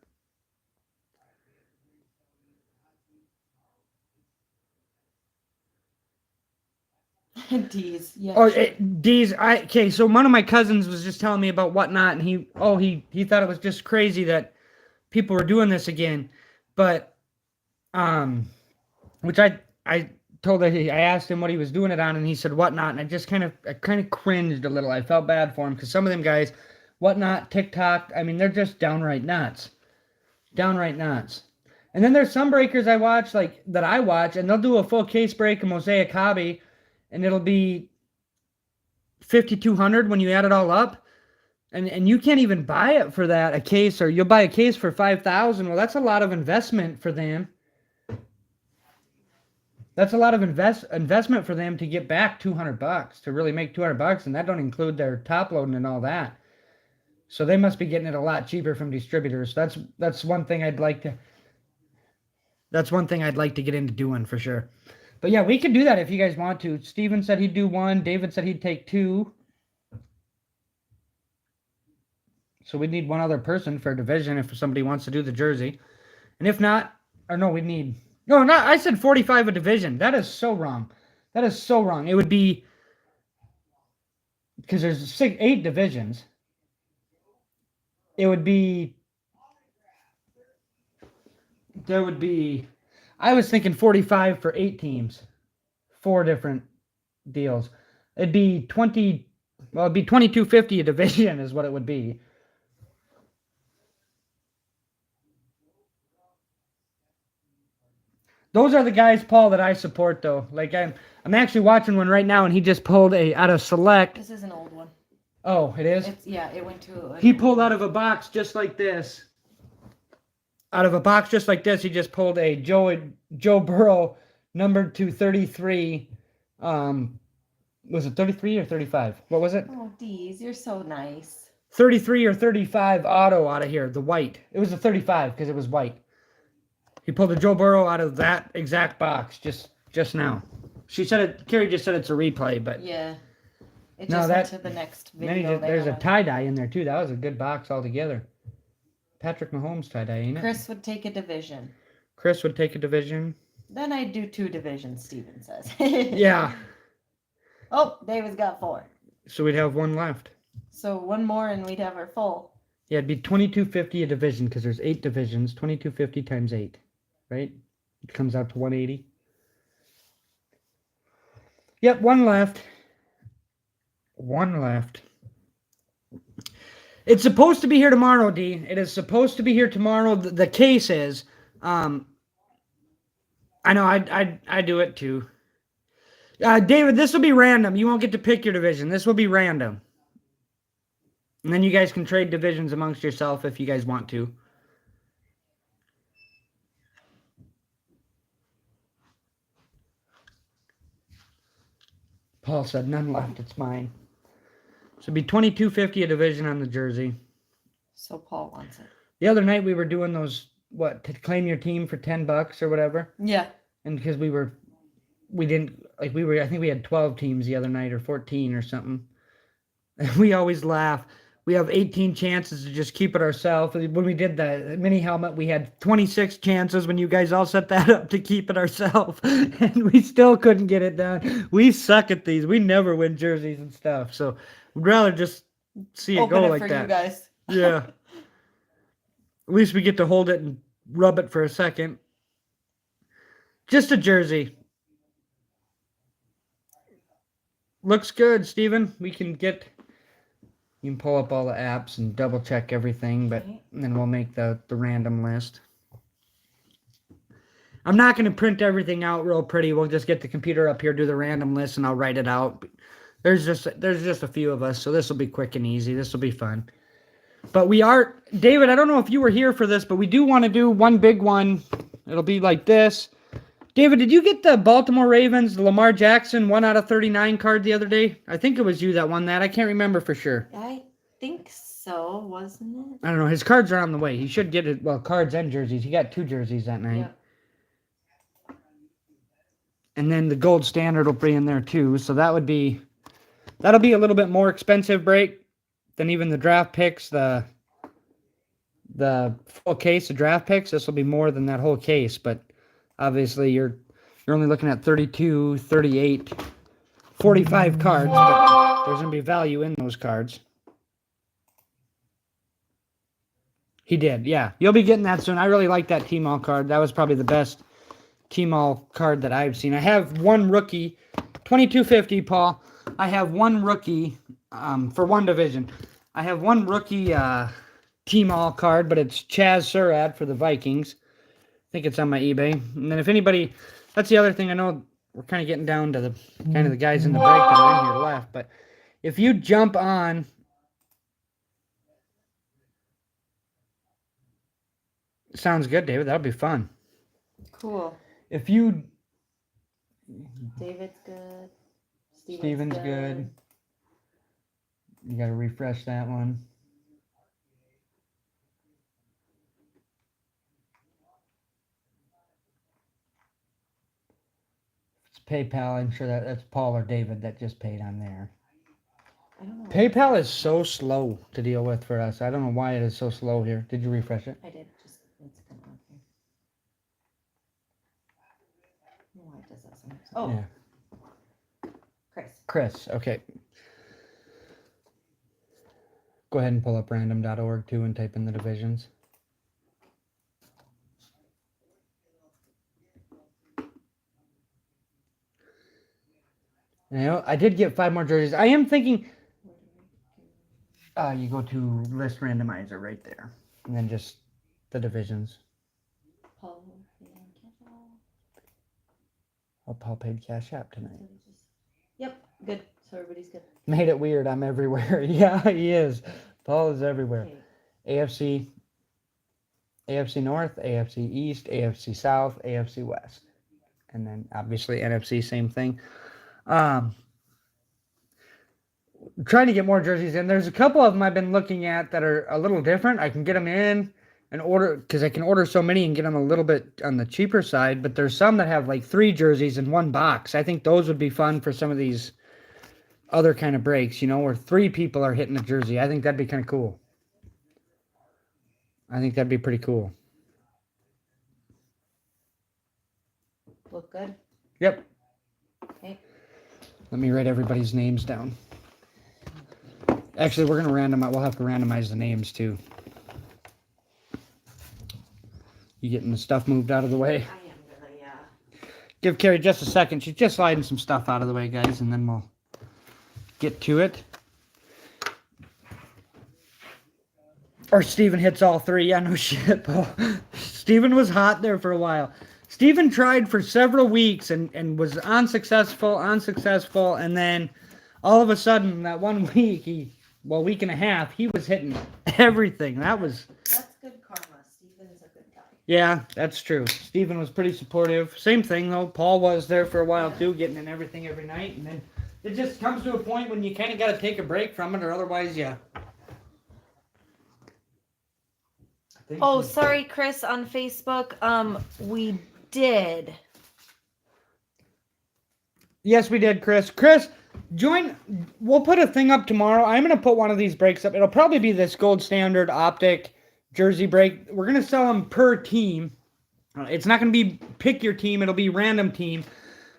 D's, yeah. Oh, D's. Okay. So one of my cousins was just telling me about Whatnot, and he thought it was just crazy that people were doing this again, but which I told her, I asked him what he was doing it on, and he said Whatnot, and I kind of cringed a little. I felt bad for him because some of them guys, Whatnot, TikTok, I mean, they're just downright nuts, And then there's some breakers I watch, like that I watch, and they'll do a full case break, a Mosaic Hobby, and it'll be $5,200 when you add it all up. And you can't even buy it for that, a case, or you'll buy a case for $5,000. Well, that's a lot of investment for them. That's a lot of investment for them to get back $200, to really make $200, and that don't include their top loading and all that. So they must be getting it a lot cheaper from distributors. That's one thing I'd like to. That's one thing I'd like to get into doing for sure. But yeah, we could do that if you guys want to. Steven said he'd do one. David said he'd take two. So we need one other person for a division if somebody wants to do the jersey. And if not, or no, we need... No, not, I said 45 a division. That is so wrong. That is so wrong. It would be... Because there's 8 divisions. It would be... There would be... I was thinking 45 for 8 teams. 4 different deals. It'd be 20... Well, it'd be $22.50 a division is what it would be. Those are the guys, Paul, that I support, though. Like, I'm actually watching one right now, and he just pulled out of Select. This is an old one. Oh, it is? It went to... He pulled out of a box just like this. Out of a box just like this, he just pulled a Joe Burrow numbered to 33. Was it 33 or 35? What was it? Oh, D's, you're so nice. 33 or 35 auto out of here, the white. It was a 35 because it was white. He pulled a Joe Burrow out of that exact box just now. She said it. Carrie just said it's a replay, but yeah, it no, just went to the next video. There's a tie dye in there too. That was a good box altogether. Patrick Mahomes tie dye, ain't it? Chris would take a division. Chris would take a division. Then I'd do 2 divisions. Steven says. Yeah. Oh, David's got 4. So we'd have one left. So one more and we'd have our full. Yeah, it'd be $22.50 a division because there's 8 divisions. $22.50 times 8, right? It comes out to $180. Yep, one left. One left. It's supposed to be here tomorrow, D. It is supposed to be here tomorrow. The case is. I know. I do it too. David, this will be random. You won't get to pick your division. This will be random. And then you guys can trade divisions amongst yourself if you guys want to. Paul said, none left. It's mine. So it'd be $22.50 a division on the jersey. So Paul wants it. The other night we were doing those, to claim your team for $10 or whatever. Yeah. And because I think we had 12 teams the other night or 14 or something. And we always laugh. We have 18 chances to just keep it ourselves. When we did the mini helmet, we had 26 chances when you guys all set that up to keep it ourselves. And we still couldn't get it done. We suck at these. We never win jerseys and stuff. So we'd rather just see it go like that. Open it for you guys. Yeah. At least we get to hold it and rub it for a second. Just a jersey. Looks good, Steven. You can pull up all the apps and double check everything, but then we'll make the random list. I'm not going to print everything out real pretty. We'll just get the computer up here, do the random list, and I'll write it out. There's just a few of us, so this will be quick and easy. This will be fun. But we are, David, I don't know if you were here for this, but we do want to do one big one. It'll be like this. David, did you get the Baltimore Ravens, the Lamar Jackson 1/39 card the other day? I think it was you that won that. I can't remember for sure. I think so, wasn't it? I don't know. His cards are on the way. He should get it. Well, cards and jerseys. He got 2 jerseys that night. Yep. And then the gold standard will be in there too. So that'll be a little bit more expensive break than even the draft picks. The full case of draft picks. This will be more than that whole case, but obviously you're only looking at 32, 38, 45 cards, but there's going to be value in those cards. He did, yeah. You'll be getting that soon. I really like that T-Mall card. That was probably the best T-Mall card that I've seen. I have one rookie, 2250, Paul. I have one rookie for one division. I have one rookie T-Mall card, but it's Chaz Surratt for the Vikings. I think it's on my eBay. And then if anybody, that's the other thing. I know we're kind of getting down to the kind of the guys in the break that are in here left, but if you jump on sounds good, David. That'll be fun. Cool. If you David's good. Steven's good. You got to refresh that one. It's PayPal. I'm sure that's Paul or David that just paid on there. I don't know. PayPal is so slow to deal with for us. I don't know why it is so slow here. Did you refresh it? I did. Just it's coming up here. I don't know why it does that sometimes. Oh, Yeah. Chris. Okay. Go ahead and pull up random.org too and type in the divisions. Now, I did get 5 more jerseys. I am thinking you go to list randomizer right there. And then just the divisions. Paul. Oh, Paul paid Cash App tonight. Yep. Good. So everybody's good. Made it weird. I'm everywhere. Yeah, he is. Paul is everywhere. Okay. AFC North, AFC East, AFC South, AFC West. And then obviously NFC, same thing. Trying to get more jerseys in. There's a couple of them I've been looking at that are a little different. I can get them in and order, because I can order so many and get them a little bit on the cheaper side, but there's some that have like 3 jerseys in one box. I think those would be fun for some of these other kind of breaks, where 3 people are hitting a jersey. I think that'd be kind of cool. I think that'd be pretty cool. Look good. Yep. Okay. Let me write everybody's names down. Actually, we'll have to randomize the names too. You getting the stuff moved out of the way? I am gonna, yeah. Give Carrie just a second. She's just sliding some stuff out of the way, guys, and then we'll get to it. Or Steven hits all 3. Yeah, no shit, Paul. Steven was hot there for a while. Steven tried for several weeks and was unsuccessful, and then all of a sudden, that one week, week and a half, he was hitting everything. That's good karma. Steven's a good guy. Yeah, that's true. Steven was pretty supportive. Same thing, though. Paul was there for a while, too, getting in everything every night, and then it just comes to a point when you kind of got to take a break from it, or otherwise, yeah. Oh, sorry, Chris, on Facebook. We did. Yes, we did, Chris. Chris, join. We'll put a thing up tomorrow. I'm going to put one of these breaks up. It'll probably be this gold standard optic jersey break. We're going to sell them per team. It's not going to be pick your team. It'll be random team.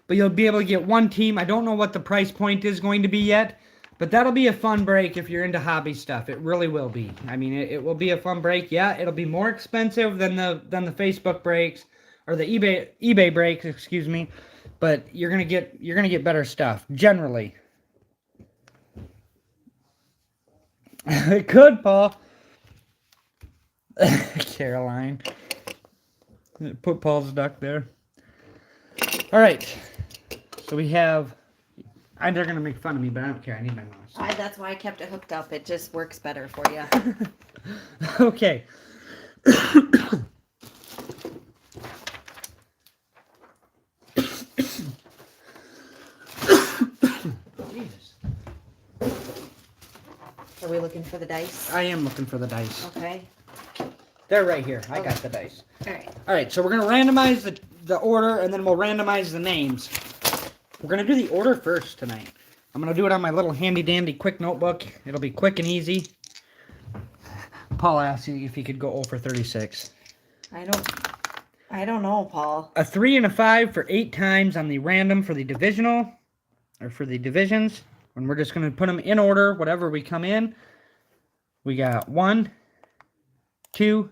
But you'll be able to get one team. I don't know what the price point is going to be yet. But that'll be a fun break if you're into hobby stuff. It really will be. I mean, it will be a fun break. Yeah, it'll be more expensive than the Facebook breaks or the eBay breaks, excuse me. But you're gonna get better stuff generally. It could, Paul. Caroline. Put Paul's duck there. All right. So we have. They're gonna make fun of me, but I don't care. I need my mouse. That's why I kept it hooked up. It just works better for you. Okay. Jesus. Are we looking for the dice? I am looking for the dice. Okay. They're right here. I got the dice. All right. All right, so we're gonna randomize the order, and then we'll randomize the names. We're gonna do the order first tonight. I'm gonna do it on my little handy dandy quick notebook. It'll be quick and easy. Paul asked you if he could go 0 for 36. I don't know, Paul. A 3 and a 5 for 8 times on the random for the divisional, or for the divisions. And we're just gonna put them in order, whatever we come in. We got 1, 2,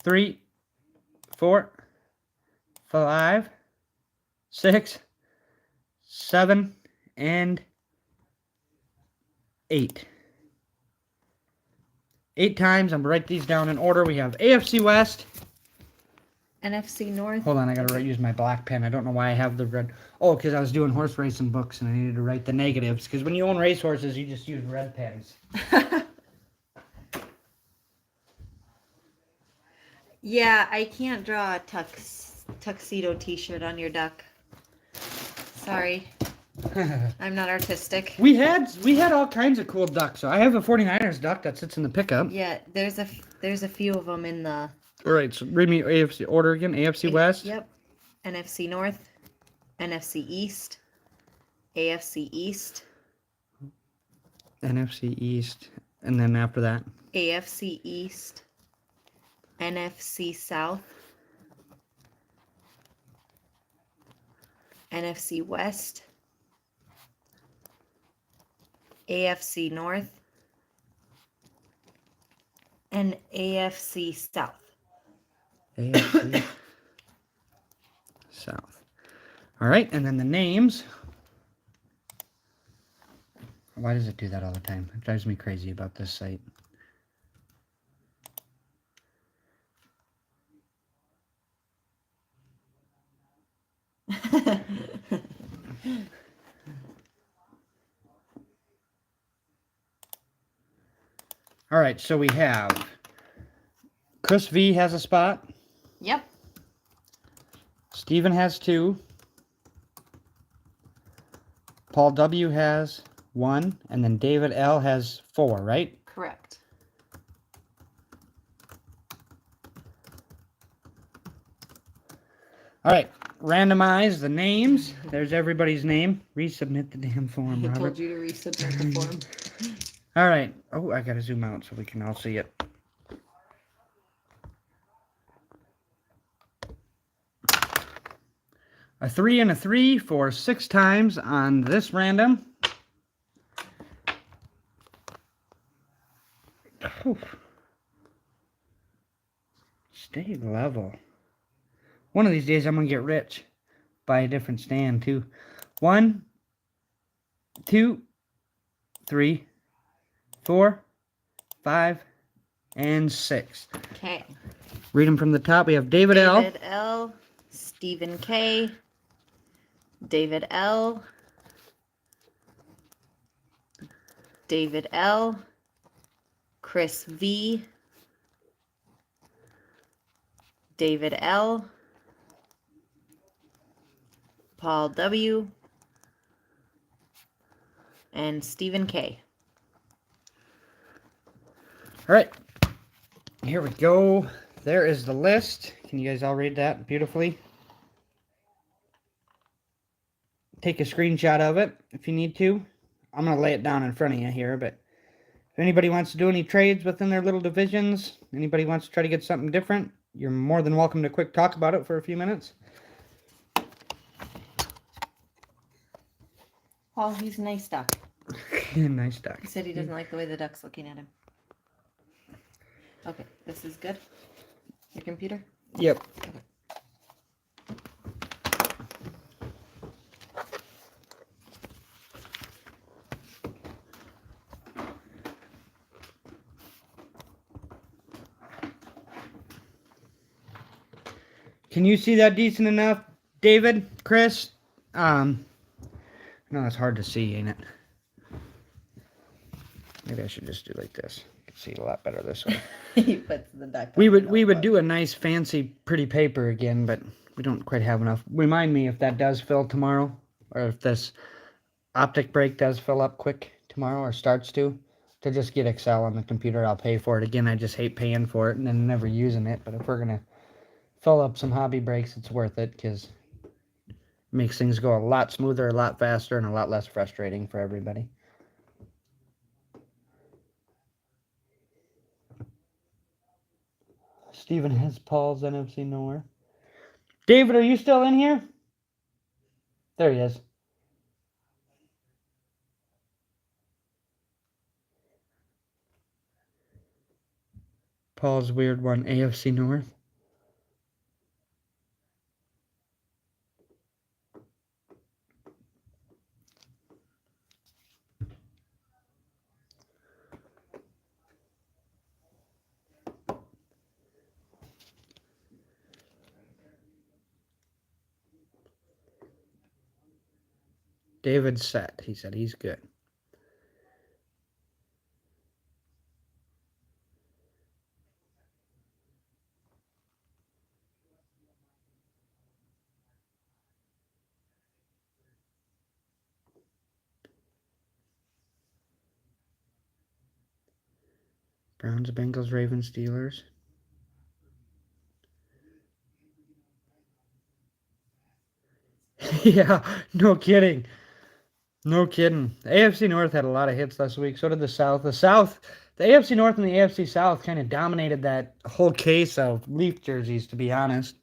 3, 4, 5, 6, 7, and 8. 8 times. I'm going to write these down in order. We have AFC West. NFC North. Hold on, I got to use my black pen. I don't know why I have the red. Oh, because I was doing horse racing books and I needed to write the negatives. Because when you own racehorses, you just use red pens. Yeah, I can't draw a tuxedo t-shirt on your duck. Sorry. I'm not artistic. We had all kinds of cool ducks. So I have a 49ers duck that sits in the pickup. Yeah, there's a few of them in the... All right, so read me AFC order again. AFC West. Yep. NFC North, NFC East, AFC East, NFC East, and then after that, AFC East, NFC South, NFC West, AFC North, and AFC South. AFC South. All right, and then the names. Why does it do that all the time? It drives me crazy about this site. All right, so we have Chris V has a spot. Yep. Steven has 2. Paul W has 1, and then David L has 4, right? Correct. All right, randomize the names. There's everybody's name. Resubmit the damn form, I Robert. told you to resubmit the form. All right. Oh, I gotta zoom out so we can all see it. A 3 and a 3 for 6 times on this random. Oof. Stay level. One of these days I'm gonna get rich. Buy a different stand too. 1, 2, 3, 4, 5, and 6. Okay. Read them from the top. We have David L. David L. Stephen K. David L. David L. Chris V. David L. Paul W. And Stephen K. All right. Here we go. There is the list. Can you guys all read that beautifully? Take a screenshot of it if you need to. I'm going to lay it down in front of you here, but if anybody wants to do any trades within their little divisions, anybody wants to try to get something different, you're more than welcome to quick talk about it for a few minutes. Paul, he's a nice duck. Nice duck. He said he doesn't like the way the duck's looking at him. Okay, this is good. Your computer? Yep. Can you see that decent enough, David, Chris? No, it's hard to see, ain't it? Maybe I should just do like this. You can see it a lot better this way. He puts the duck. We on the would notebook. do a nice fancy pretty paper again, but we don't quite have enough. Remind me if that does fill tomorrow, or if this optic break does fill up quick tomorrow, or starts to just get Excel on the computer. I'll pay for it again. I just hate paying for it and then never using it. But if we're gonna fill up some hobby breaks, it's worth it because it makes things go a lot smoother, a lot faster, and a lot less frustrating for everybody. Steven has Paul's NFC nowhere. David, are you still in here? There he is. Paul's weird one, AFC North. David's set. He said he's good. Browns, Bengals, Ravens, Steelers. Yeah, no kidding. No kidding. The AFC North had a lot of hits last week. So did the South. The AFC North and the AFC South kind of dominated that whole case of Leaf jerseys, to be honest.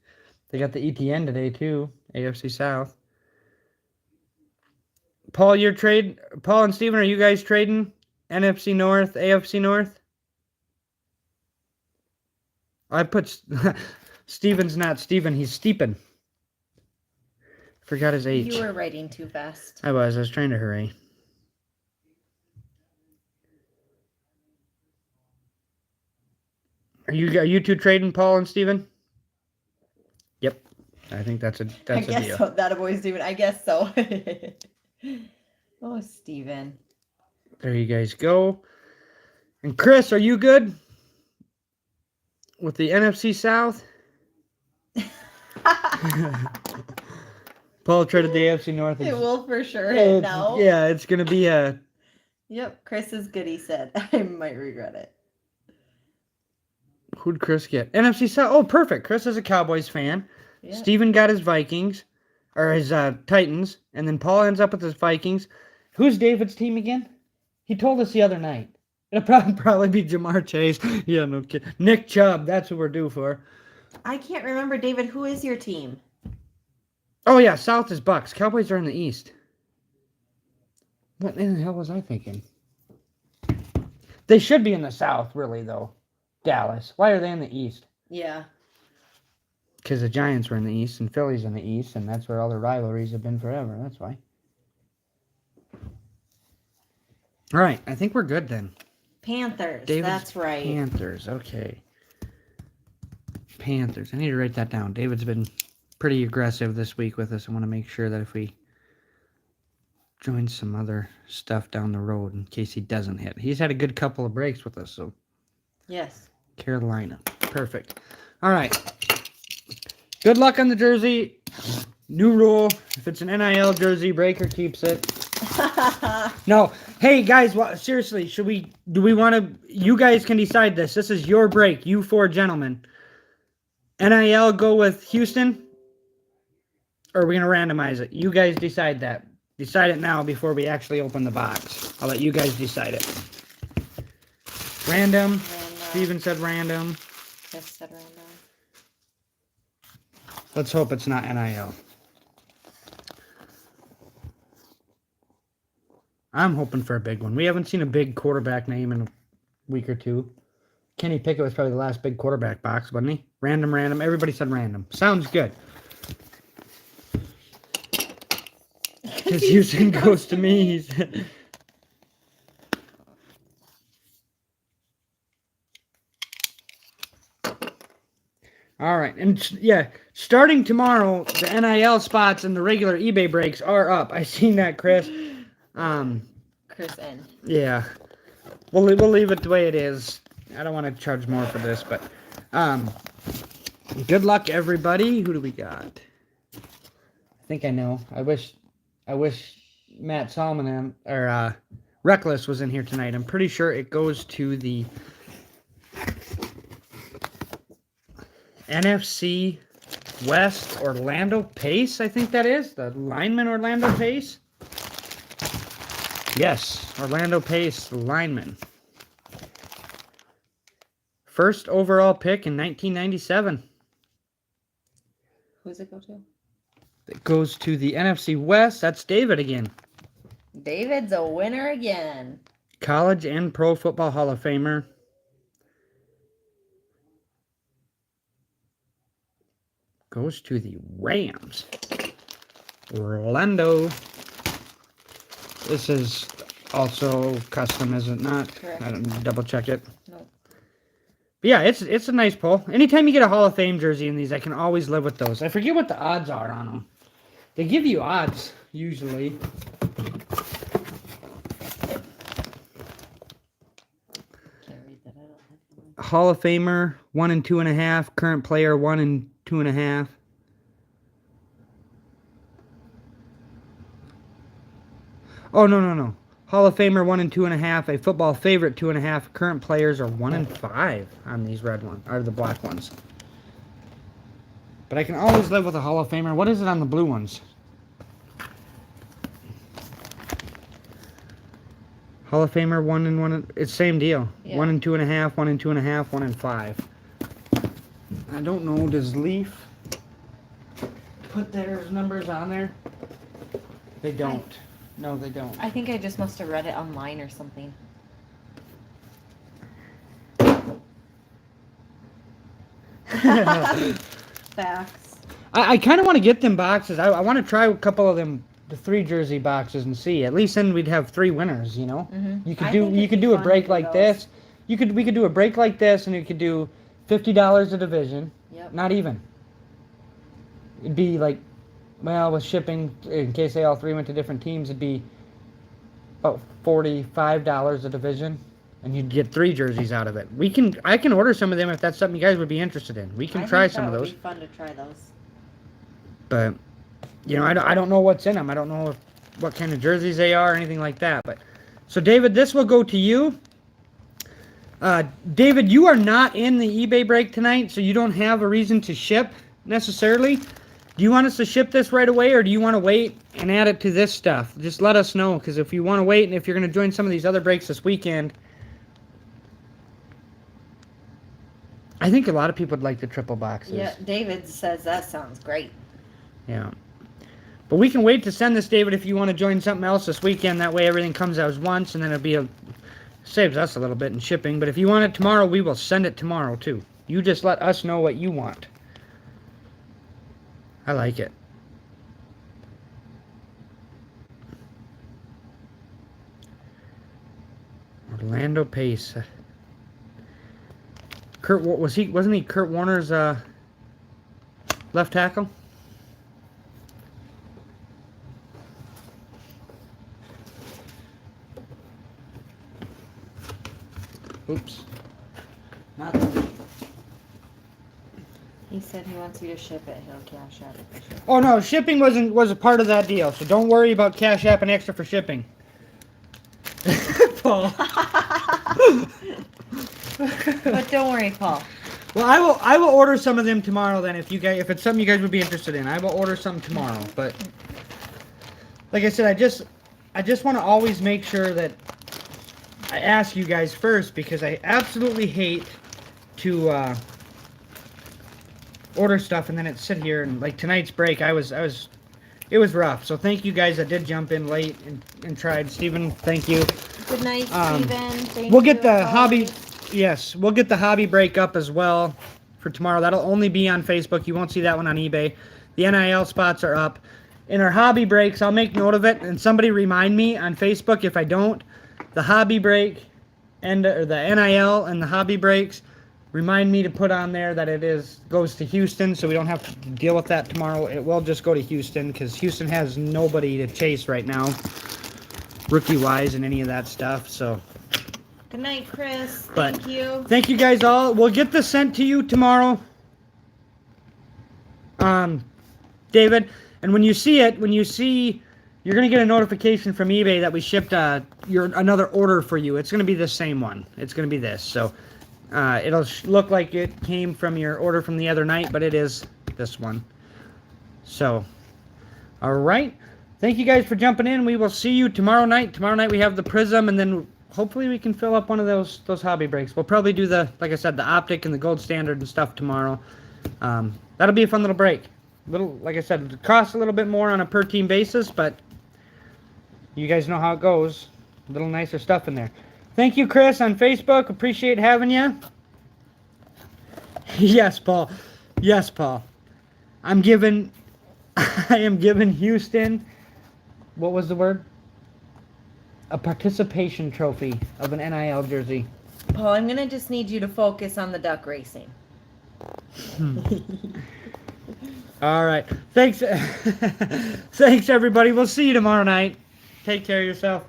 They got the ETN today, too. AFC South. Paul and Steven, are you guys trading? NFC North, AFC North? I put Steven's not Steven, he's Steepen. Forgot his H. You were writing too fast. I was trying to hurry. Are you two trading, Paul and Steven? Yep. I think that's a I deal. guess so. That boy's doing. I guess so. Oh, Steven. There you guys go. And Chris, are you good with the NFC South? Paul traded the AFC North. It will for sure hit now. Yeah, it's going to be a... Yep, Chris is good, he said. I might regret it. Who'd Chris get? NFC South. Oh, perfect. Chris is a Cowboys fan. Yeah. Steven got his Vikings, or his Titans, and then Paul ends up with his Vikings. Who's David's team again? He told us the other night. It'll probably be Jamar Chase. Yeah, no kidding. Nick Chubb, that's what we're due for. I can't remember, David. Who is your team? Oh, yeah, South is Bucks. Cowboys are in the East. What in the hell was I thinking? They should be in the South, really, though. Dallas. Why are they in the East? Yeah. Because the Giants were in the East and Philly's in the East, and that's where all the rivalries have been forever. That's why. All right, I think we're good then. Panthers. David's That's right. Panthers, okay. Panthers. I need to write that down. David's been pretty aggressive this week with us. I want to make sure that if we join some other stuff down the road in case he doesn't hit. He's had a good couple of breaks with us, so. Yes. Carolina. Perfect. All right. Good luck on the jersey. New rule. If it's an NIL jersey, Breaker keeps it. No. Hey, guys, seriously, do we want to, you guys can decide this. This is your break, you four gentlemen. NIL go with Houston? Or are we going to randomize it? You guys decide that. Decide it now before we actually open the box. I'll let you guys decide it. Random. Steven said random. Chris said random. Let's hope it's not NIL. I'm hoping for a big one. We haven't seen a big quarterback name in a week or two. Kenny Pickett was probably the last big quarterback box, wasn't he? Random. Everybody said random. Sounds good. Because Houston goes to me. All right, and yeah, starting tomorrow, the NIL spots and the regular eBay breaks are up. I seen that, Chris. Chris N. Yeah, we'll leave it the way it is. I don't want to charge more for this, but good luck, everybody. Who do we got? I think I know. I wish Matt Solomon or Reckless was in here tonight. I'm pretty sure it goes to the NFC West Orlando Pace, I think that is. The lineman Orlando Pace. Yes, Orlando Pace, the lineman. First overall pick in 1997. Who's it go to? It goes to the NFC West. That's David again. David's a winner again. College and Pro Football Hall of Famer. Goes to the Rams. Orlando. This is also custom, is it not? Correct. I don't double check it. Nope. But yeah, it's a nice pull. Anytime you get a Hall of Fame jersey in these, I can always live with those. I forget what the odds are on them. They give you odds, usually. Can't read that. I don't have Hall of Famer, 1 and 2.5. Current player, 1 and 2.5. Oh, no. Hall of Famer, 1 and 2.5. A football favorite, 2.5. Current players are 1 and 5 on these red ones, or the black ones. But I can always live with a Hall of Famer. What is it on the blue ones? Hall of Famer, 1 and 1. It's same deal. Yeah. 1 and 2.5, 1 and 2.5, 1 and 5. I don't know. Does Leaf put their numbers on there? They don't. No, they don't. I think I just must have read it online or something. Facts. I kind of want to get them boxes. I want to try a couple of them, the 3 jersey boxes, and see. At least then we'd have 3 winners. You know, Mm-hmm. you could I do think you it'd could be do a fun to break do like those. this. We could do a break like this, and you could do $50 a division. Yep. Not even. It'd be like, well, with shipping, in case they all 3 went to different teams, it'd be about $45 a division, and you'd get 3 jerseys out of it. I can order some of them if that's something you guys would be interested in. We can try some of those. It would be fun to try those. But, you know, I don't know what's in them. I don't know what kind of jerseys they are or anything like that. But so, David, this will go to you. David, you are not in the eBay break tonight, so you don't have a reason to ship necessarily. Do you want us to ship this right away, or do you want to wait and add it to this stuff? Just let us know, because if you want to wait and if you're going to join some of these other breaks this weekend, I think a lot of people would like the triple boxes. Yeah, David says that sounds great. Yeah. But we can wait to send this, David, if you want to join something else this weekend. That way everything comes out as once, and then it'll be saves us a little bit in shipping. But if you want it tomorrow, we will send it tomorrow, too. You just let us know what you want. I like it. Orlando Pace. Wasn't he Kurt Warner's left tackle? Oops. Not He said he wants you to ship it. He'll cash out it for sure. Oh no, shipping was a part of that deal, so don't worry about Cash App and extra for shipping. Paul. But don't worry, Paul. Well, I will order some of them tomorrow then if it's something you guys would be interested in. I will order some tomorrow, but like I said, I just want to always make sure that I ask you guys first, because I absolutely hate to order stuff and then it sit here, and like tonight's break, it was rough. So thank you guys that did jump in late and tried. Steven, thank you. Good night, Steven. Thank We'll you, get the as hobby. always. Yes, we'll get the hobby break up as well for tomorrow. That'll only be on Facebook. You won't see that one on eBay. The NIL spots are up. In our hobby breaks, I'll make note of it, and somebody remind me on Facebook if I don't. The hobby break or the NIL and the hobby breaks, remind me to put on there that goes to Houston, so we don't have to deal with that tomorrow. It will just go to Houston because Houston has nobody to chase right now, rookie-wise and any of that stuff. So Good night, Chris. But- Thank you. thank you guys all. We'll get this sent to you tomorrow, David. And when you see it, you're gonna get a notification from eBay that we shipped another order for you. It's gonna be the same one. It's gonna be this. So it'll look like it came from your order from the other night, but it is this one. So, all right. Thank you guys for jumping in. We will see you tomorrow night. Tomorrow night we have the Prism, and then hopefully we can fill up one of those hobby breaks. We'll probably do like I said, the Optic and the Gold Standard and stuff tomorrow. That'll be a fun little break. Like I said, it costs a little bit more on a per team basis, but you guys know how it goes. A little nicer stuff in there. Thank you, Chris, on Facebook. Appreciate having you. Yes, Paul. Yes, Paul. I am giving Houston, what was the word? A participation trophy of an NIL jersey. Paul, I'm going to just need you to focus on the duck racing. All right. Thanks. Thanks, everybody. We'll see you tomorrow night. Take care of yourself.